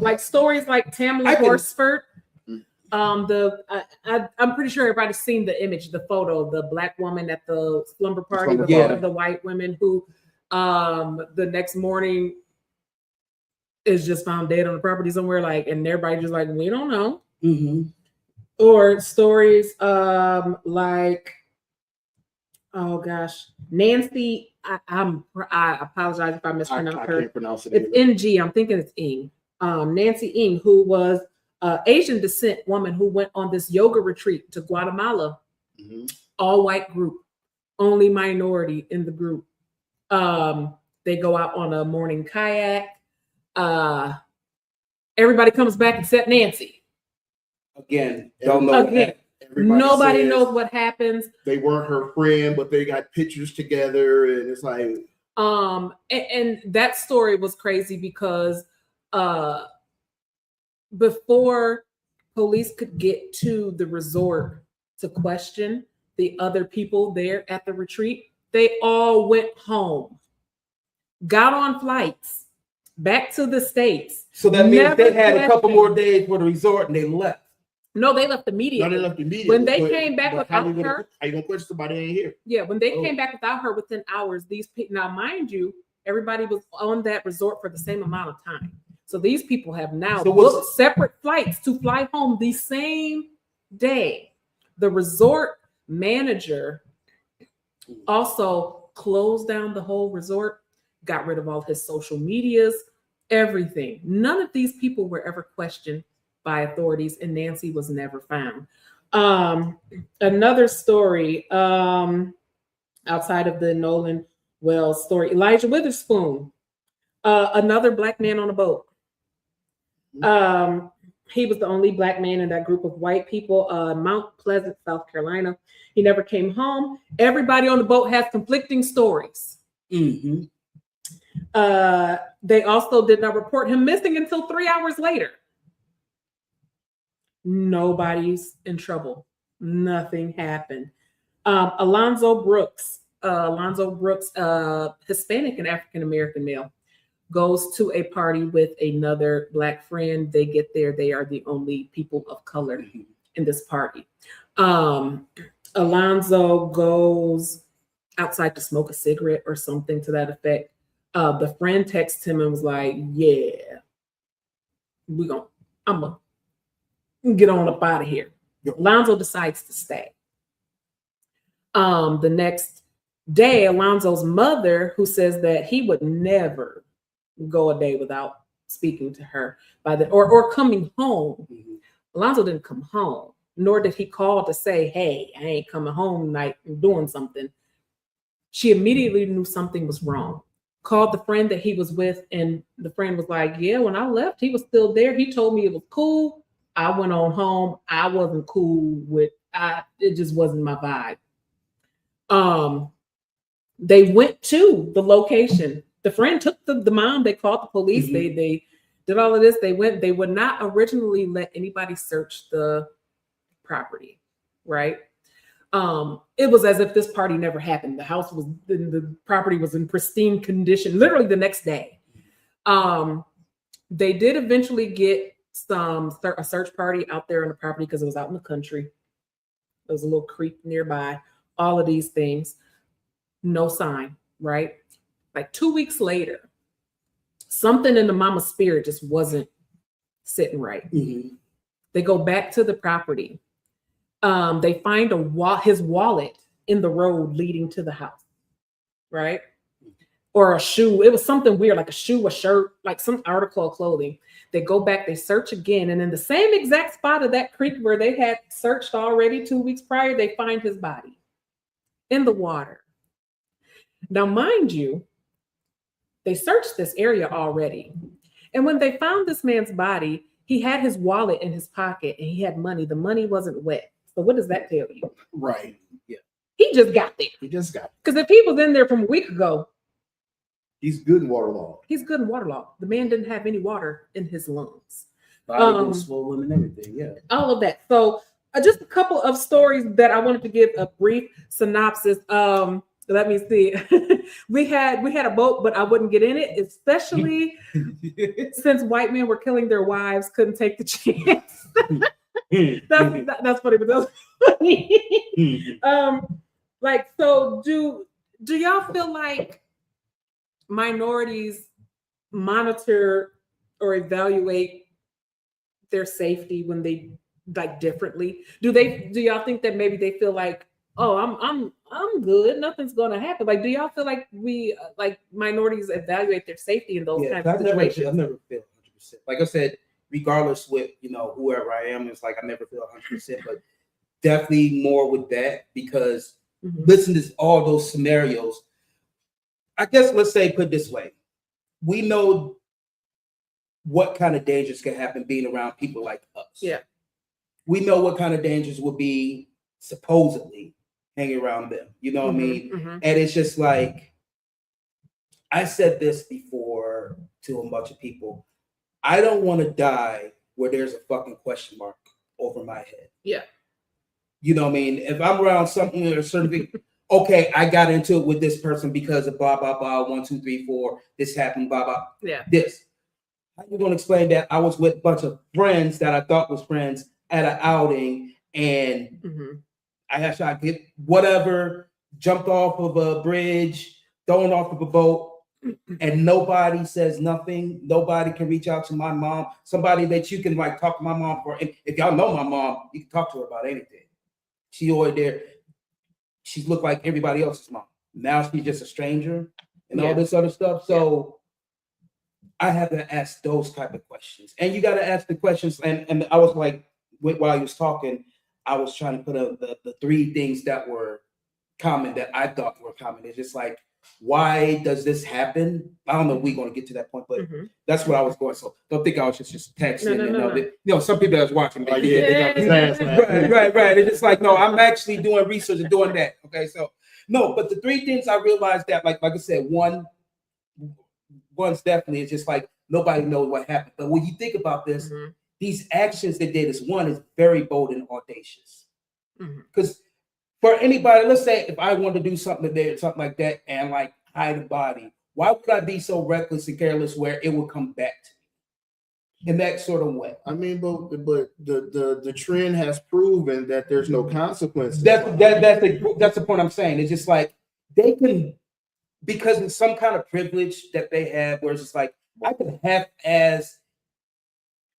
Speaker 3: Like stories like Tamla Horsford. I'm pretty sure everybody's seen the image, the photo, the Black woman at the slumber party with all of the white women who the next morning is just found dead on the property somewhere, like, and everybody just like, we don't know. Or stories like, oh gosh, Nancy, I apologize if I mispronounced her. I can't pronounce it. It's NG. I'm thinking it's Ing. Nancy Ing, who was Asian descent woman who went on this yoga retreat to Guatemala, all white group, only minority in the group. They go out on a morning kayak. Everybody comes back except Nancy.
Speaker 1: Again, don't know.
Speaker 3: Again,
Speaker 2: Everybody
Speaker 3: nobody
Speaker 2: says
Speaker 3: knows what happens.
Speaker 2: they weren't her friend, but they got pictures together, and it's like,
Speaker 3: And that story was crazy because before police could get to the resort to question the other people there at the retreat, they all went home, got on flights back to the States.
Speaker 1: So that means
Speaker 3: Never
Speaker 1: they had a couple
Speaker 3: questioned.
Speaker 1: more days for the resort and they left.
Speaker 3: No, they left
Speaker 2: no,
Speaker 3: immediately.
Speaker 2: they left immediately.
Speaker 3: When they came back
Speaker 2: but how
Speaker 3: without her,
Speaker 2: you gonna question somebody ain't here?
Speaker 3: yeah, when they
Speaker 2: Oh.
Speaker 3: came back without her within hours, these people, now mind you, everybody was on that resort for the same amount of time. So these people have now
Speaker 1: So what's-
Speaker 3: booked separate flights to fly home the same day. The resort manager also closed down the whole resort, got rid of all his social medias, everything. None of these people were ever questioned by authorities, and Nancy was never found. Another story outside of the Nolan Wells story, Elijah Witherspoon, another Black man on a boat. He was the only Black man in that group of white people, Mount Pleasant, South Carolina. He never came home. Everybody on the boat has conflicting stories.
Speaker 1: Mm-hmm.
Speaker 3: They also did not report him missing until 3 hours later. Nobody's in trouble. Nothing happened. Alonzo Brooks, Hispanic and African-American male, goes to a party with another Black friend. They get there. They are the only people of color in this party. Alonzo goes outside to smoke a cigarette or something to that effect. The friend texts him and was like, yeah, I'm gonna get on up out of here. Alonzo decides to stay. The next day, Alonzo's mother, who says that he would never go a day without speaking to her or coming home. Alonzo didn't come home, nor did he call to say, hey, I ain't coming home tonight, I'm doing something. She immediately knew something was wrong. Called the friend that he was with, and the friend was like, yeah, when I left, he was still there. He told me it was cool. I went on home. I wasn't cool with it, just wasn't my vibe. They went to the location. The friend took the mom, they called the police, they did all of this. They went, they would not originally let anybody search the property, right? It was as if this party never happened. The house was, the property was in pristine condition, literally the next day. They did eventually get a search party out there on the property because it was out in the country. There was a little creek nearby, all of these things. No sign, right? Like 2 weeks later, something in the mama's spirit just wasn't sitting right. They go back to the property. They find his wallet in the road leading to the house, right? Or a shoe. It was something weird, like a shoe, a shirt, like some article of clothing. They go back, they search again, and in the same exact spot of that creek where they had searched already 2 weeks prior, they find his body in the water. Now, mind you, they searched this area already. And when they found this man's body, he had his wallet in his pocket and he had money. The money wasn't wet. So what does that tell you?
Speaker 2: Right. Yeah.
Speaker 3: He just got there.
Speaker 2: He just got.
Speaker 3: Because if he was in there from a week ago,
Speaker 2: He's good in waterlogged.
Speaker 3: he's good in waterlogged. The man didn't have any water in his lungs.
Speaker 1: Body was swollen and everything. Yeah.
Speaker 3: All of that. So just a couple of stories that I wanted to give a brief synopsis. Let me see. we had a boat, but I wouldn't get in it, especially since white men were killing their wives, couldn't take the chance. that's funny, but that's funny. Like, so do y'all feel like minorities monitor or evaluate their safety when they like differently? Do y'all think that maybe they feel like, oh, I'm good, nothing's gonna happen? Like, do y'all feel like we like minorities evaluate their safety in those kinds of situations?
Speaker 1: I never feel 100%. Like I said, regardless with whoever I am, it's like I never feel 100%, but definitely more with that because listen to all those scenarios. I guess let's say put it this way: we know what kind of dangers can happen being around people like us.
Speaker 3: Yeah.
Speaker 1: We know what kind of dangers would be supposedly hanging around them. You know what I mean?
Speaker 3: Mhm.
Speaker 1: And it's just like, I said this before to a bunch of people. I don't want to die where there's a fucking question mark over my head.
Speaker 3: Yeah.
Speaker 1: You know what I mean? If I'm around something or certain people, okay, I got into it with this person because of blah, blah, blah, 1, 2, 3, 4, this happened, blah, blah.
Speaker 3: Yeah.
Speaker 1: This. How you gonna explain that I was with a bunch of friends that I thought was friends at an outing and
Speaker 3: Mhm.
Speaker 1: I had shot, get whatever, jumped off of a bridge, thrown off of a boat, and nobody says nothing. Nobody can reach out to my mom. Somebody that you can like talk to my mom for. And if y'all know my mom, you can talk to her about anything. She always there. She's looked like everybody else's mom. Now she's just a stranger and all this other stuff. So I have to ask those type of questions. And you got to ask the questions. And I was like, while you was talking, I was trying to put up the 3 things that were common that I thought were common. It's just like, why does this happen? I don't know if we're going to get to that point, but that's what I was going. So don't think I was just texting.
Speaker 3: No.
Speaker 1: You know, some people that's watching,
Speaker 2: Like,
Speaker 1: they
Speaker 2: yeah,
Speaker 1: right. It's just like, no, I'm actually doing research and doing that. Okay, so no, but the 3 things I realized that, like I said, one's definitely it's just like nobody knows what happened. But when you think about this, these actions they did is very bold and audacious. Because for anybody, let's say if I want to do something like that and like hide a body, why would I be so reckless and careless where it would come back to me in that sort of way?
Speaker 2: I mean, but the trend has proven that there's no consequences.
Speaker 1: That's the point I'm saying. It's just like they can, because it's some kind of privilege that they have, where it's just like I can half-ass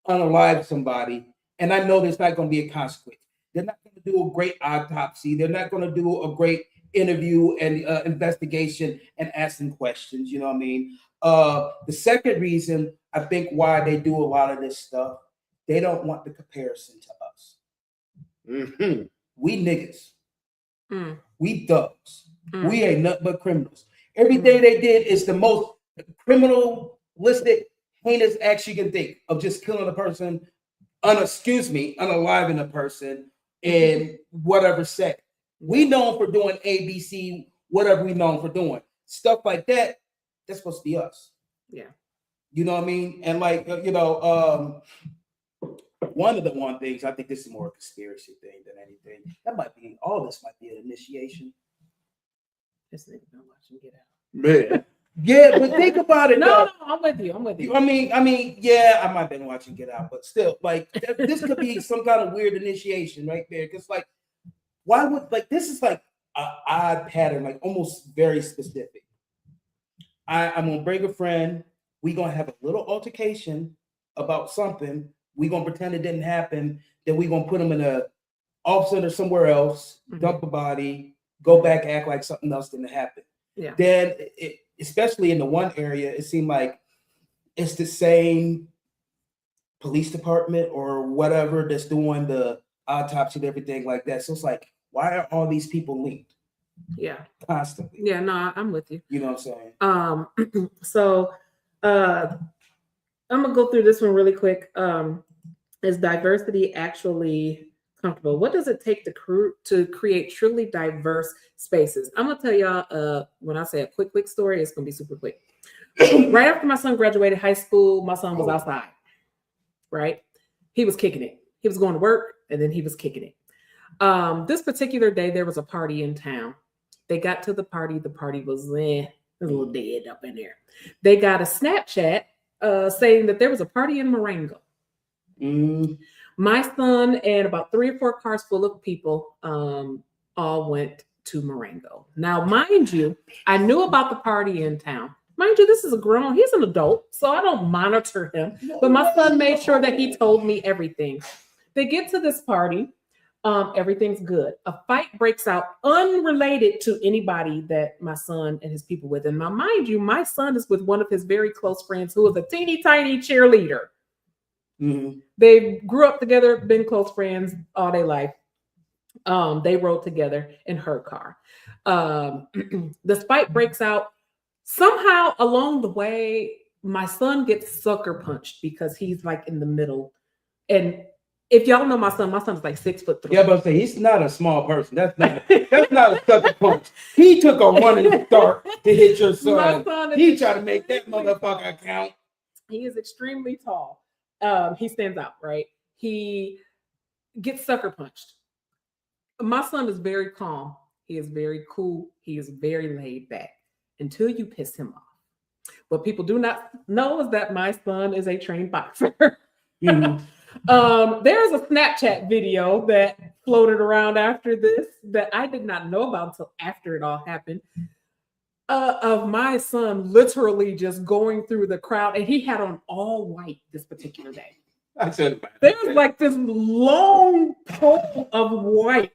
Speaker 1: unalive somebody, and I know there's not going to be a consequence. They're not going to do a great autopsy. They're not going to do a great interview and investigation and asking questions. You know what I mean? The second reason I think why they do a lot of this stuff, they don't want the comparison to us. We niggas. We thugs. We ain't nothing but criminals. Everything they did is the most criminalistic, heinous act you can think of, just killing a person, unaliving a person in whatever set. We known for doing ABC, whatever we known for doing. Stuff like that, that's supposed to be us.
Speaker 3: Yeah.
Speaker 1: You know what I mean? And like, you know, one of the things, I think this is more a conspiracy thing than anything. That might be, all this might be an initiation.
Speaker 3: This nigga been watching Get Out.
Speaker 2: Man.
Speaker 1: Yeah, but think about it.
Speaker 3: No, I'm with you.
Speaker 1: I mean, yeah, I might have been watching Get Out, but still, like, this could be some kind of weird initiation right there. Because, like, why would, like, this is like an odd pattern, like almost very specific. I'm gonna bring a friend. We're gonna have a little altercation about something. We're gonna pretend it didn't happen. Then we're gonna put them in a office or somewhere else, dump a body, go back, act like something else didn't happen.
Speaker 3: Yeah.
Speaker 1: Then, especially in the one area, it seemed like it's the same police department or whatever that's doing the autopsy and everything like that. So it's like, why are all these people linked?
Speaker 3: Yeah.
Speaker 1: Constantly.
Speaker 3: Yeah, no, I'm with you.
Speaker 1: You know what I'm saying?
Speaker 3: So I'm gonna go through this one really quick. Is diversity actually comfortable? What does it take to create truly diverse spaces? I'm gonna tell y'all when I say a quick story, it's gonna be super quick. Right after my son graduated high school, my son was outside, right? He was kicking it. He was going to work and then he was kicking it. This particular day, there was a party in town. They got to the party was a little dead up in there. They got a Snapchat saying that there was a party in Marengo. My son and about 3 or 4 cars full of people all went to Marengo. Now, mind you, I knew about the party in town. Mind you, this is he's an adult, so I don't monitor him. But my son made sure that he told me everything. They get to this party. Everything's good. A fight breaks out unrelated to anybody that my son and his people with. And now, mind you, my son is with one of his very close friends who is a teeny tiny cheerleader. They grew up together, been close friends all their life. They rode together in her car. The fight breaks out. Somehow along the way, my son gets sucker punched because he's like in the middle. And if y'all know my son's like 6'3".
Speaker 1: Yeah, but say he's not a small person. That's not a sucker punch. He took a running start to hit your son. He tried to make that motherfucker count.
Speaker 3: He is extremely tall. He stands out, right? He gets sucker punched. My son is very calm. He is very cool. He is very laid back until you piss him off. What people do not know is that my son is a trained boxer.
Speaker 1: Mhm.
Speaker 3: There's a Snapchat video that floated around after this that I did not know about until after it all happened. Of my son literally just going through the crowd, and he had on all white this particular day.
Speaker 1: I said about it.
Speaker 3: There was like this long pole of white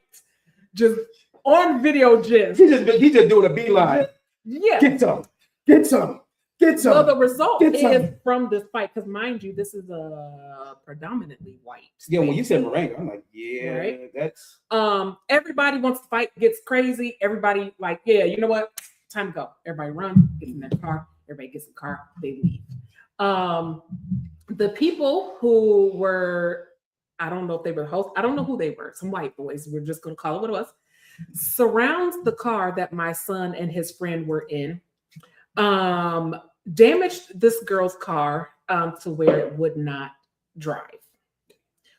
Speaker 3: just on video gist.
Speaker 1: He just doing a beeline.
Speaker 3: Yeah.
Speaker 1: Get some. Get some. Get some.
Speaker 3: Well, the result
Speaker 1: Get
Speaker 3: is
Speaker 1: some.
Speaker 3: from this fight, because mind you, this is a predominantly white.
Speaker 1: Yeah, when you said Moringa, I'm like, yeah,
Speaker 3: Right?
Speaker 1: that's
Speaker 3: Everybody once the fight gets crazy, everybody like, yeah, you know what? Time to go. Everybody run, get in their car, everybody gets in the car, they leave. The people who were, I don't know if they were hosts, I don't know who they were, some white boys, we're just gonna call it what it was, surrounds the car that my son and his friend were in, damaged this girl's car to where it would not drive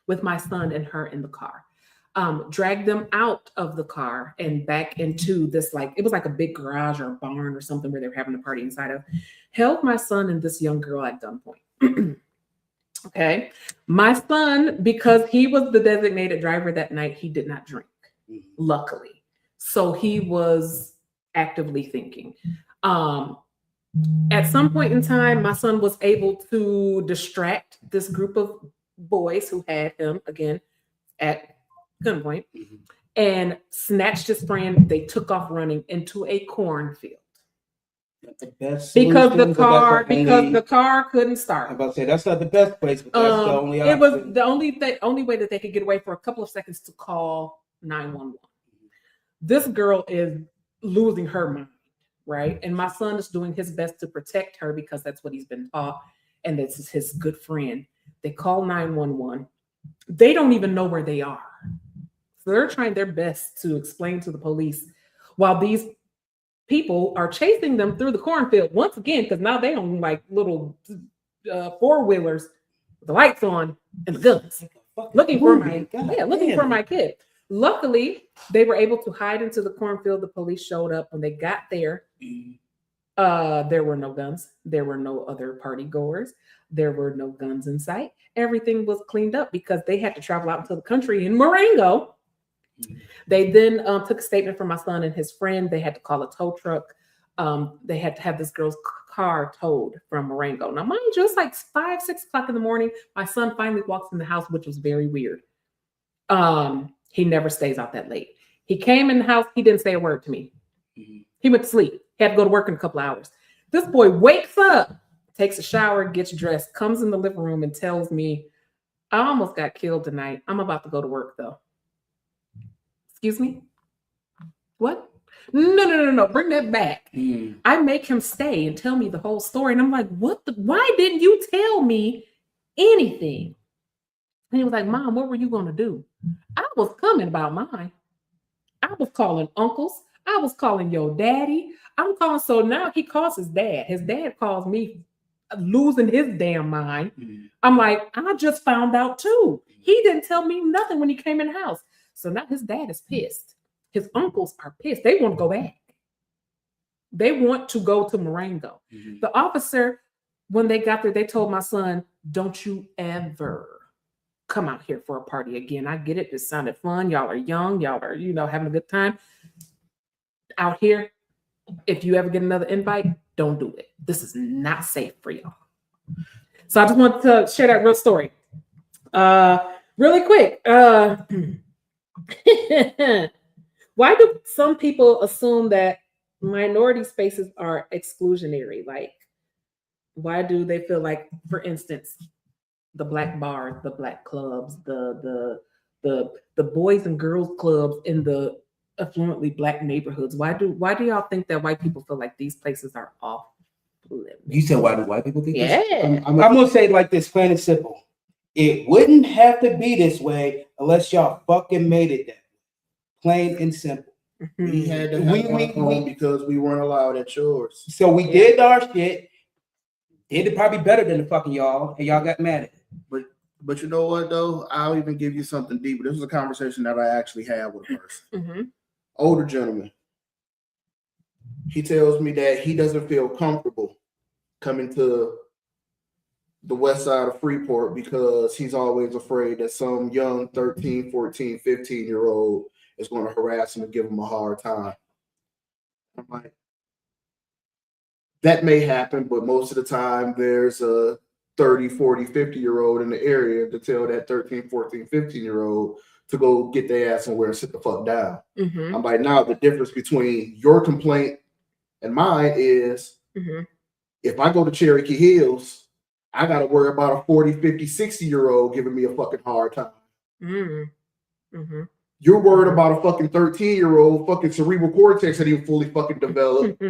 Speaker 3: with my son and her in the car. Dragged them out of the car and back into this, like, it was like a big garage or a barn or something where they were having a party inside of, held my son and this young girl at gunpoint. Okay. My son, because he was the designated driver that night, he did not drink, luckily. So he was actively thinking. At some point in time, my son was able to distract this group of boys who had him, again, at gunpoint, and snatched his friend. They took off running into a cornfield.
Speaker 1: not the best
Speaker 3: Because
Speaker 1: solution,
Speaker 3: the
Speaker 1: but that's
Speaker 3: car,
Speaker 1: the
Speaker 3: because
Speaker 1: only-
Speaker 3: the car couldn't start.
Speaker 1: I'm about to say that's not the best place, but that's the only option.
Speaker 3: It was the only way that they could get away for a couple of seconds to call 911. This girl is losing her mind, right? And my son is doing his best to protect her because that's what he's been taught, and this is his good friend. They call 911. They don't even know where they are. So they're trying their best to explain to the police while these people are chasing them through the cornfield once again, because now they own like little four-wheelers with the lights on and the guns, looking for my kid. Luckily, they were able to hide into the cornfield. The police showed up. When they got there, there were no guns. There were no other party goers. There were no guns in sight. Everything was cleaned up because they had to travel out into the country in Marengo. They then took a statement from my son and his friend. They had to call a tow truck. They had to have this girl's car towed from Marengo. Now, mind you, it's like 5, 6 o'clock in the morning. My son finally walks in the house, which was very weird. He never stays out that late. He came in the house. He didn't say a word to me. He went to sleep. He had to go to work in a couple hours. This boy wakes up, takes a shower, gets dressed, comes in the living room and tells me, I almost got killed tonight. I'm about to go to work though. Excuse me? What? No. Bring that back. I make him stay and tell me the whole story. And I'm like, why didn't you tell me anything? And he was like, Mom, what were you going to do? I was coming about mine. I was calling uncles. I was calling your daddy. I'm calling. So now he calls his dad. His dad calls me losing his damn mind. I'm like, I just found out too. He didn't tell me nothing when he came in the house. So now his dad is pissed. His uncles are pissed. They want to go back. They want to go to Marengo. The officer, when they got there, they told my son, don't you ever come out here for a party again. I get it. This sounded fun. Y'all are young. Y'all are, having a good time. Out here, if you ever get another invite, don't do it. This is not safe for y'all. So I just want to share that real story. Really quick. Why do some people assume that minority spaces are exclusionary? Like, why do they feel like, for instance, the black bars, the black clubs, the boys and girls clubs in the affluently black neighborhoods? Why do y'all think that white people feel like these places are off
Speaker 1: You said why do white people think this?
Speaker 3: Yeah.
Speaker 1: I'm gonna say it like this, plain and simple. It wouldn't have to be this way unless y'all fucking made it that way. Plain and simple.
Speaker 2: We had to
Speaker 1: We-
Speaker 2: have our own because we weren't allowed at yours.
Speaker 1: So we did our shit. Did it probably better than the fucking y'all, and y'all got mad at it.
Speaker 2: But you know what though? I'll even give you something deeper. This was a conversation that I actually had with a person. Older gentleman. He tells me that he doesn't feel comfortable coming to the west side of Freeport because he's always afraid that some young 13, 14, 15-year-old is going to harass him and give him a hard time. I'm like, that may happen, but most of the time there's a 30, 40, 50-year-old in the area to tell that 13, 14, 15-year-old to go get their ass somewhere and sit the fuck down. I'm like, now the difference between your complaint and mine is if I go to Cherokee Hills, I got to worry about a 40, 50, 60-year-old giving me a fucking hard time. You're worried about a fucking 13-year-old fucking cerebral cortex that even fully fucking developed.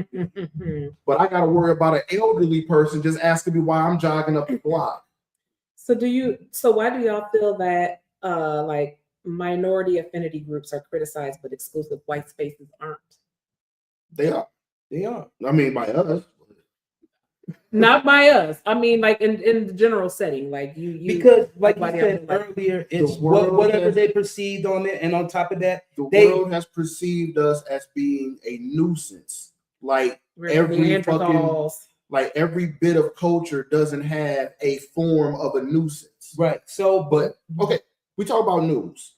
Speaker 2: But I got to worry about an elderly person just asking me why I'm jogging up the block.
Speaker 3: So why do y'all feel that like minority affinity groups are criticized but exclusive white spaces aren't?
Speaker 2: They are.
Speaker 1: They are.
Speaker 2: I mean, by us.
Speaker 3: Not by us. I mean, like in the general setting, like you
Speaker 1: Because, like you
Speaker 3: everybody
Speaker 1: said
Speaker 3: else, like,
Speaker 1: earlier, it's
Speaker 2: world
Speaker 1: whatever
Speaker 2: has-
Speaker 1: they perceived on it, and on top of that,
Speaker 2: The
Speaker 1: They-
Speaker 2: world has perceived us as being a nuisance. Like
Speaker 3: we're
Speaker 2: every
Speaker 3: Neanderthals.
Speaker 2: like every bit of culture doesn't have a form of a nuisance.
Speaker 1: right? So,
Speaker 2: But okay, we talk about news.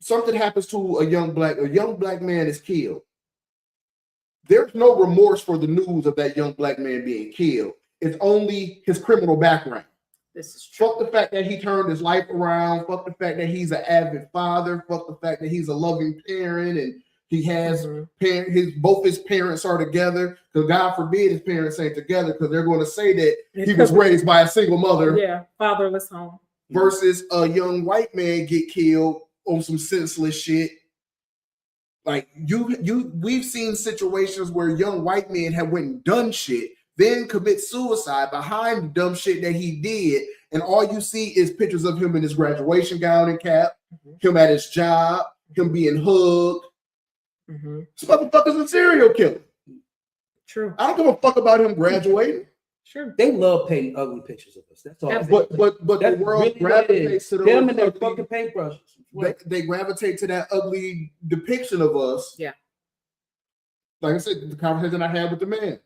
Speaker 2: Something happens to a young black man is killed. There's no remorse for the news of that young black man being killed. It's only his criminal background.
Speaker 3: This is true.
Speaker 2: Fuck the fact that he turned his life around. Fuck the fact that he's an avid father. Fuck the fact that he's a loving parent and he has both his parents are together. Because God forbid his parents ain't together because they're going to say that he was raised by a single mother.
Speaker 3: Yeah, fatherless home.
Speaker 2: Versus a young white man get killed on some senseless shit. Like we've seen situations where young white men have went and done shit, then commit suicide behind the dumb shit that he did, and all you see is pictures of him in his graduation gown and cap, him at his job, him being hugged. This motherfucker's a serial killer.
Speaker 3: True.
Speaker 2: I don't give a fuck about him graduating.
Speaker 3: Sure.
Speaker 1: they love painting ugly pictures of us. That's all.
Speaker 2: But
Speaker 1: That's
Speaker 2: the world
Speaker 1: really what it
Speaker 2: gravitates
Speaker 1: is.
Speaker 2: to those
Speaker 1: Them and their
Speaker 2: ugly-
Speaker 1: fucking paintbrushes.
Speaker 2: They gravitate to that ugly depiction of us.
Speaker 3: Yeah.
Speaker 2: Like I said, the conversation I had with the man.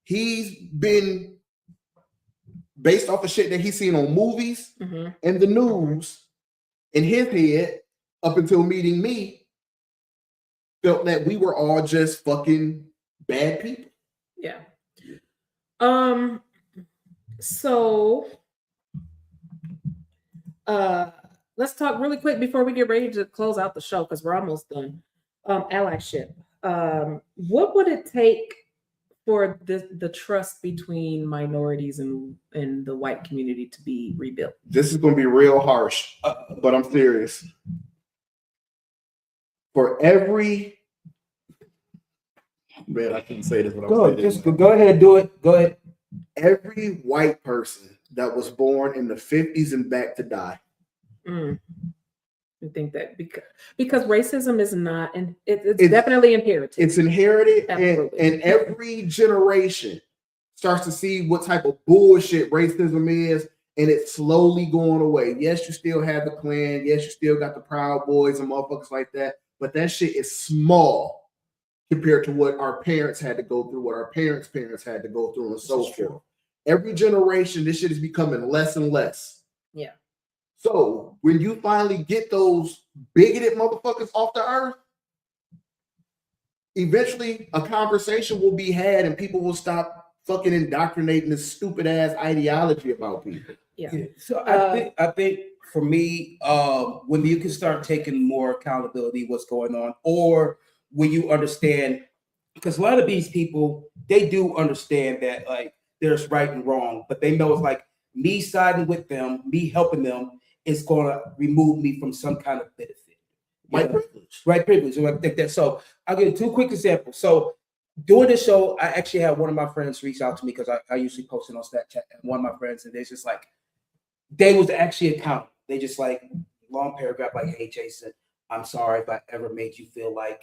Speaker 2: He's been based off of shit that he's seen on movies and the news in his head up until meeting me, felt that we were all just fucking bad people.
Speaker 3: Yeah. So let's talk really quick before we get ready to close out the show because we're almost done. Allyship. What would it take for the trust between minorities and the white community to be rebuilt?
Speaker 2: This is going to be real harsh, but I'm serious. For every man, I couldn't say this, but I'm saying this.
Speaker 1: Go ahead, do it. Go ahead.
Speaker 2: Every white person that was born in the 50s and back to die.
Speaker 3: I think that because racism is not, and it's definitely inherited.
Speaker 2: It's inherited,
Speaker 3: Absolutely.
Speaker 2: and every generation starts to see what type of bullshit racism is, and it's slowly going away. Yes, you still have the Klan. Yes, you still got the Proud Boys and motherfuckers like that, but that shit is small compared to what our parents had to go through, what our parents' parents had to go through, and so forth. Every generation, this shit is becoming less and less.
Speaker 3: Yeah.
Speaker 2: So when you finally get those bigoted motherfuckers off the earth, eventually a conversation will be had and people will stop fucking indoctrinating this stupid ass ideology about people.
Speaker 3: Yeah.
Speaker 1: So I think for me, when you can start taking more accountability, what's going on, or when you understand, because a lot of these people, they do understand that like there's right and wrong, but they know it's like me siding with them, me helping them is going to remove me from some kind of benefit.
Speaker 2: White privilege.
Speaker 1: White privilege. And I think that. So I'll give you two quick examples. So Doing this show, I actually had one of my friends reach out to me because I usually post it on Snapchat, and one of my friends, and they just like, they was actually accountable. They just like, long paragraph like, hey Jason, I'm sorry if I ever made you feel like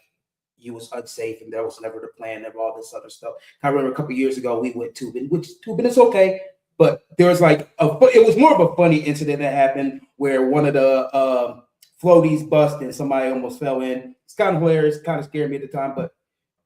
Speaker 1: you was unsafe and that was never the plan, never all this other stuff. I remember a couple of years ago we went tubing, which tubing is okay, but there was like it was more of a funny incident that happened where one of the floaties busted and somebody almost fell in. It's kind of hilarious, kind of scared me at the time, but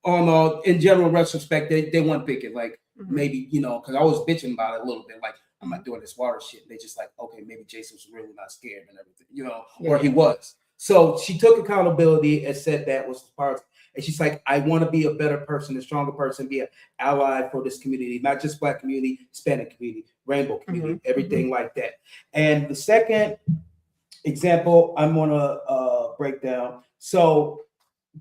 Speaker 1: on in general retrospect, they weren't thinking like maybe, you know, because I was bitching about it a little bit, like I'm not doing this water shit. They just like, okay, maybe Jason was really not scared and everything, you know, or he was. So she took accountability and said that was part of, and she's like, I want to be a better person, a stronger person, be an ally for this community, not just Black community, Hispanic community, rainbow community, everything like that. And the second example I'm gonna break down. So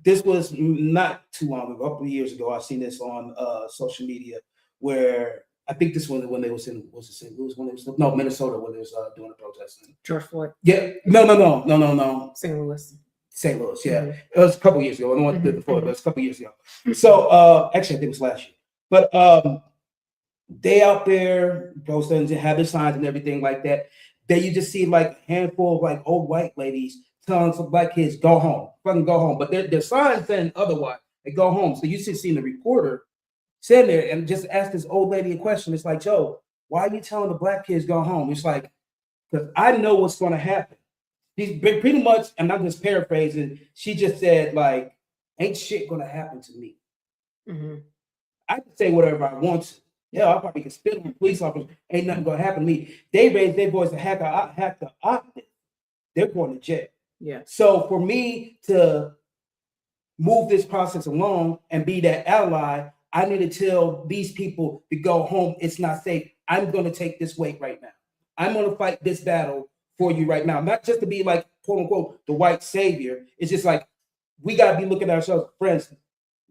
Speaker 1: this was not too long ago, a couple of years ago. I seen this on social media where I think this one when they was in St. Louis when it was Minnesota when they was doing the protesting.
Speaker 3: George Floyd.
Speaker 1: Yeah, no.
Speaker 3: St. Louis.
Speaker 1: St. Louis, yeah. It was a couple of years ago. I don't want to do the Floyd, but it was a couple of years ago. So actually I think it was last year. But they out there protesting, have their signs and everything like that. Then you just see like a handful of like old white ladies telling some Black kids, go home, fucking go home. But their signs saying otherwise, they go home. So you see the reporter sitting there and just ask this old lady a question. It's like, Joe, why are you telling the Black kids go home? It's like, because I know what's going to happen. He's pretty much, and I'm just paraphrasing, she just said, like, ain't shit going to happen to me. I can say whatever I want to. Yeah, I probably can spit on police officers. Ain't nothing going to happen to me. They raised their voice to hack the optic. They're going to jail.
Speaker 3: Yeah.
Speaker 1: So for me to move this process along and be that ally, I need to tell these people to go home. It's not safe. I'm going to take this weight right now. I'm going to fight this battle for you right now. Not just to be like, quote unquote, the white savior. It's just like, we got to be looking at ourselves as friends.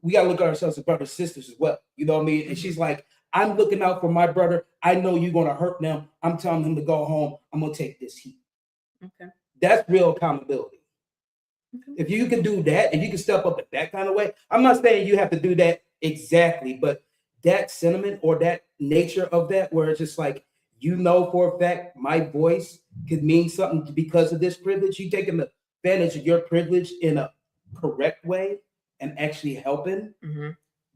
Speaker 1: We got to look at ourselves as brothers and sisters as well. You know what I mean? And she's like, I'm looking out for my brother. I know you're going to hurt them. I'm telling him to go home. I'm going to take this heat.
Speaker 3: Okay.
Speaker 1: That's real accountability. Okay. If you can do that, if you can step up in that kind of way, I'm not saying you have to do that exactly, but that sentiment or that nature of that, where it's just like, you know, for a fact, my voice could mean something because of this privilege. You taking advantage of your privilege in a correct way and actually helping,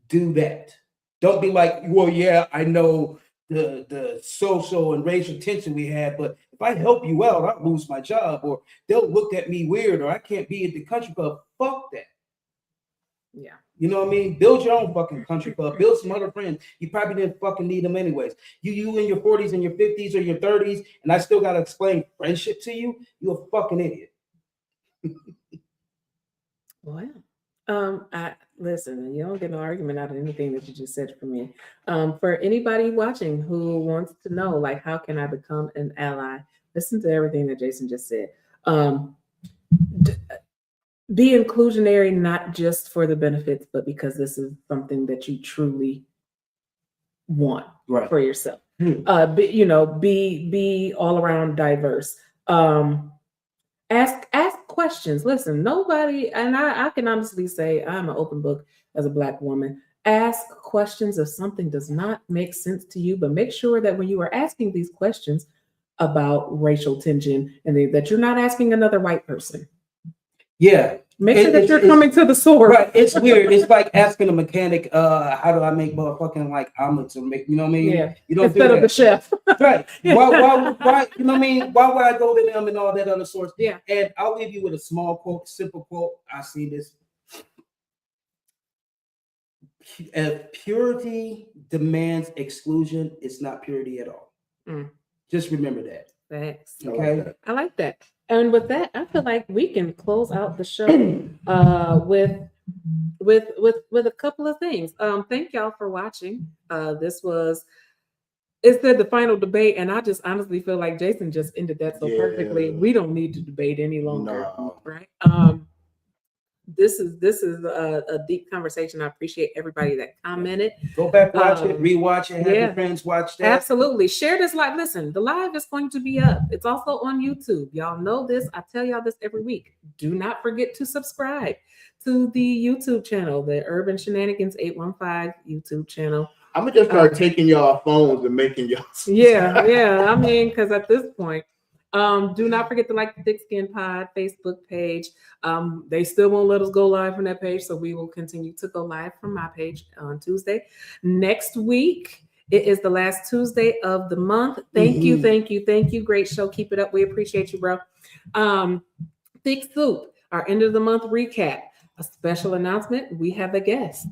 Speaker 1: do that. Don't be like, well, yeah, I know the social and racial tension we had, but if I help you out, I'll lose my job, or they'll look at me weird, or I can't be at the country club. Fuck that.
Speaker 3: Yeah.
Speaker 1: You know what I mean? Build your own fucking country club. Build some other friends. You probably didn't fucking need them anyways. You in your 40s and your 50s or your 30s, and I still gotta explain friendship to you. You're a fucking idiot.
Speaker 3: Well, I listen, you don't get no argument out of anything that you just said for me. For anybody watching who wants to know, like, how can I become an ally? Listen to everything that Jason just said. Be inclusionary, not just for the benefits, but because this is something that you truly want for yourself. Be all around diverse. Ask questions. Listen, nobody, and I can honestly say I'm an open book as a Black woman. Ask questions if something does not make sense to you, but make sure that when you are asking these questions about racial tension, and that you're not asking another white person.
Speaker 1: Yeah.
Speaker 3: Make sure that you're coming to the source.
Speaker 1: Right. It's weird. It's like asking a mechanic, how do I make motherfucking like omelets or make, you know what I mean?
Speaker 3: Yeah.
Speaker 1: You don't
Speaker 3: Instead
Speaker 1: do
Speaker 3: of the chef.
Speaker 1: Right. Why, you know what I mean? Why would I go to them and all that other source?
Speaker 3: Yeah.
Speaker 1: And I'll leave you with a small quote, simple quote. I see this. If purity demands exclusion, it's not purity at all. Just remember that.
Speaker 3: Thanks.
Speaker 1: Okay.
Speaker 3: I like that. And with that, I feel like we can close out the show with a couple of things. Thank y'all for watching. This was the final debate, and I just honestly feel like Jason just ended that so perfectly. We don't need to debate any longer, right? this is a deep conversation. I appreciate everybody that commented.
Speaker 1: Go back, watch it, rewatch it, have
Speaker 3: yeah.
Speaker 1: your friends watch that.
Speaker 3: Absolutely. Share this live. Listen, the live is going to be up. It's also on YouTube. Y'all know this. I tell y'all this every week. Do not forget to subscribe to the YouTube channel, the Urban Shenanigans 815 YouTube channel.
Speaker 2: I'm gonna just start taking y'all phones and making y'all.
Speaker 3: Yeah. I mean, because at this point, do not forget to like the Thick Skin Pod Facebook page. They still won't let us go live from that page, so we will continue to go live from my page on Tuesday. Next week, it is the last Tuesday of the month. Thank you. Great show. Keep it up. We appreciate you, bro. Thick Soup, our end of the month recap. A special announcement. We have a guest.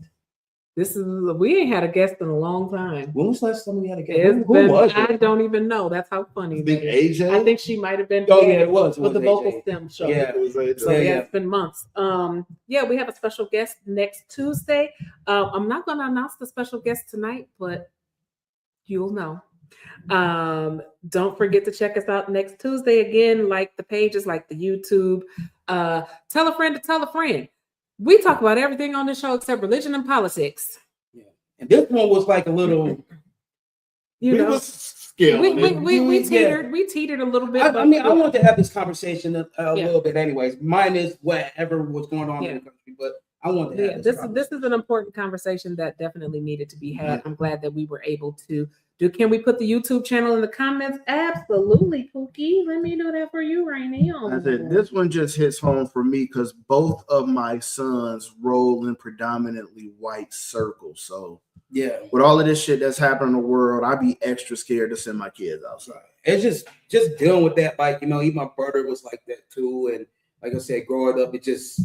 Speaker 3: We ain't had a guest in a long time.
Speaker 1: When was the last time we had a guest?
Speaker 3: Who was it? I don't even know. That's how funny.
Speaker 2: I think AJ.
Speaker 3: I think she might have been.
Speaker 1: Oh yeah, it was
Speaker 3: with the
Speaker 1: AJ.
Speaker 3: vocal stem show.
Speaker 1: Yeah,
Speaker 2: it was AJ.
Speaker 3: So yeah, it's been months. We have a special guest next Tuesday. I'm not going to announce the special guest tonight, but you'll know. Don't forget to check us out next Tuesday again. Like the pages, like the YouTube. Tell a friend to tell a friend. We talk about everything on this show except religion and politics.
Speaker 1: Yeah, and this one was like a little.
Speaker 3: You know, we teetered a little bit.
Speaker 1: I mean, I wanted to have this conversation a little bit, anyways. Mine is whatever was going on in the country, but I wanted to have
Speaker 3: this is an important conversation that definitely needed to be had. I'm glad that we were able to do. Can we put the YouTube channel in the comments? Absolutely, Pookie. Let me do that for you right now.
Speaker 2: I said this one just hits home for me because both of my sons roll in predominantly white circles. So
Speaker 1: yeah,
Speaker 2: with all of this shit that's happening in the world, I'd be extra scared to send my kids outside.
Speaker 1: It's just dealing with that. Like, you know, even my brother was like that too. And like I said, growing up, it just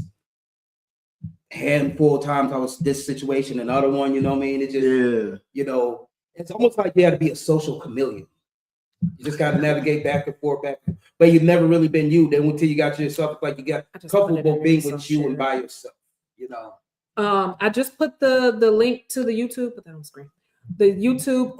Speaker 1: handful of times I was this situation, another one, you know what I mean? It just, you know, it's almost like you had to be a social chameleon. You just got to navigate back and forth, but you've never really been you. Then until you got to yourself, it's like you got comfortable being with you and by yourself, you know.
Speaker 3: I just put the link to the YouTube, put that on the screen. The YouTube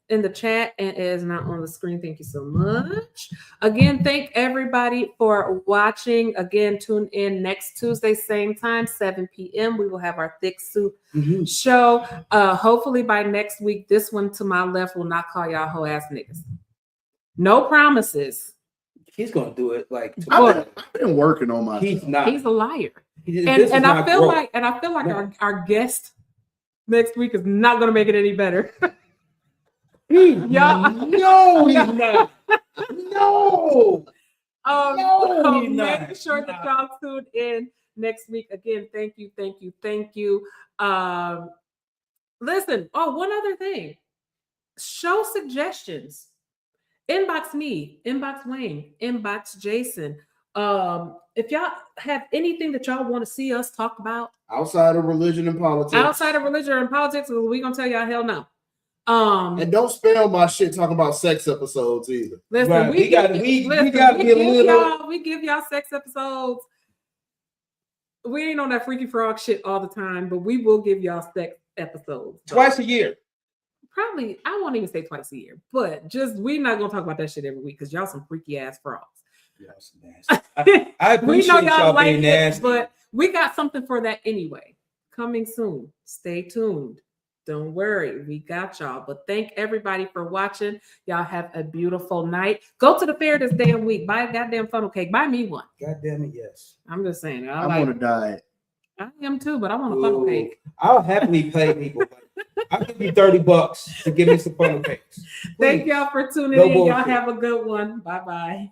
Speaker 3: in the chat and it is not on the screen. Thank you so much. Again, thank everybody for watching. Again, tune in next Tuesday, same time, 7 p.m. We will have our Thick Soup show. Hopefully by next week, this one to my left will not call y'all hoe ass niggas. No promises.
Speaker 1: He's gonna do it like tomorrow.
Speaker 2: I've been working on my.
Speaker 3: He's a liar. And I feel like our guest next week is not going to make it any better.
Speaker 1: No, he's not. No.
Speaker 3: So make sure that y'all tune in next week. Again, thank you. Listen, one other thing. Show suggestions. Inbox me, inbox Wayne, inbox Jason. If y'all have anything that y'all want to see us talk about
Speaker 2: outside of religion and politics,
Speaker 3: we're gonna tell y'all hell no.
Speaker 2: And don't spell my shit talking about sex episodes either.
Speaker 3: Listen,
Speaker 1: right. we gotta be a little.
Speaker 3: We give y'all sex episodes. We ain't on that freaky frog shit all the time, but we will give y'all sex episodes
Speaker 1: twice a year.
Speaker 3: Probably, I won't even say twice a year, but just we're not gonna talk about that shit every week because y'all some freaky ass frogs.
Speaker 1: I appreciate y'all being nasty,
Speaker 3: but we got something for that anyway. Coming soon. Stay tuned. Don't worry, we got y'all. But thank everybody for watching. Y'all have a beautiful night. Go to the fair this damn week. Buy a goddamn funnel cake. Buy me one.
Speaker 1: God damn it, yes.
Speaker 3: I'm just saying.
Speaker 2: I want to diet.
Speaker 3: I am too, but I want a funnel cake.
Speaker 1: I'll happily pay people. I'll give you $30 to give me some funnel cakes.
Speaker 3: Thank y'all for tuning in. Y'all have a good one. Bye-bye.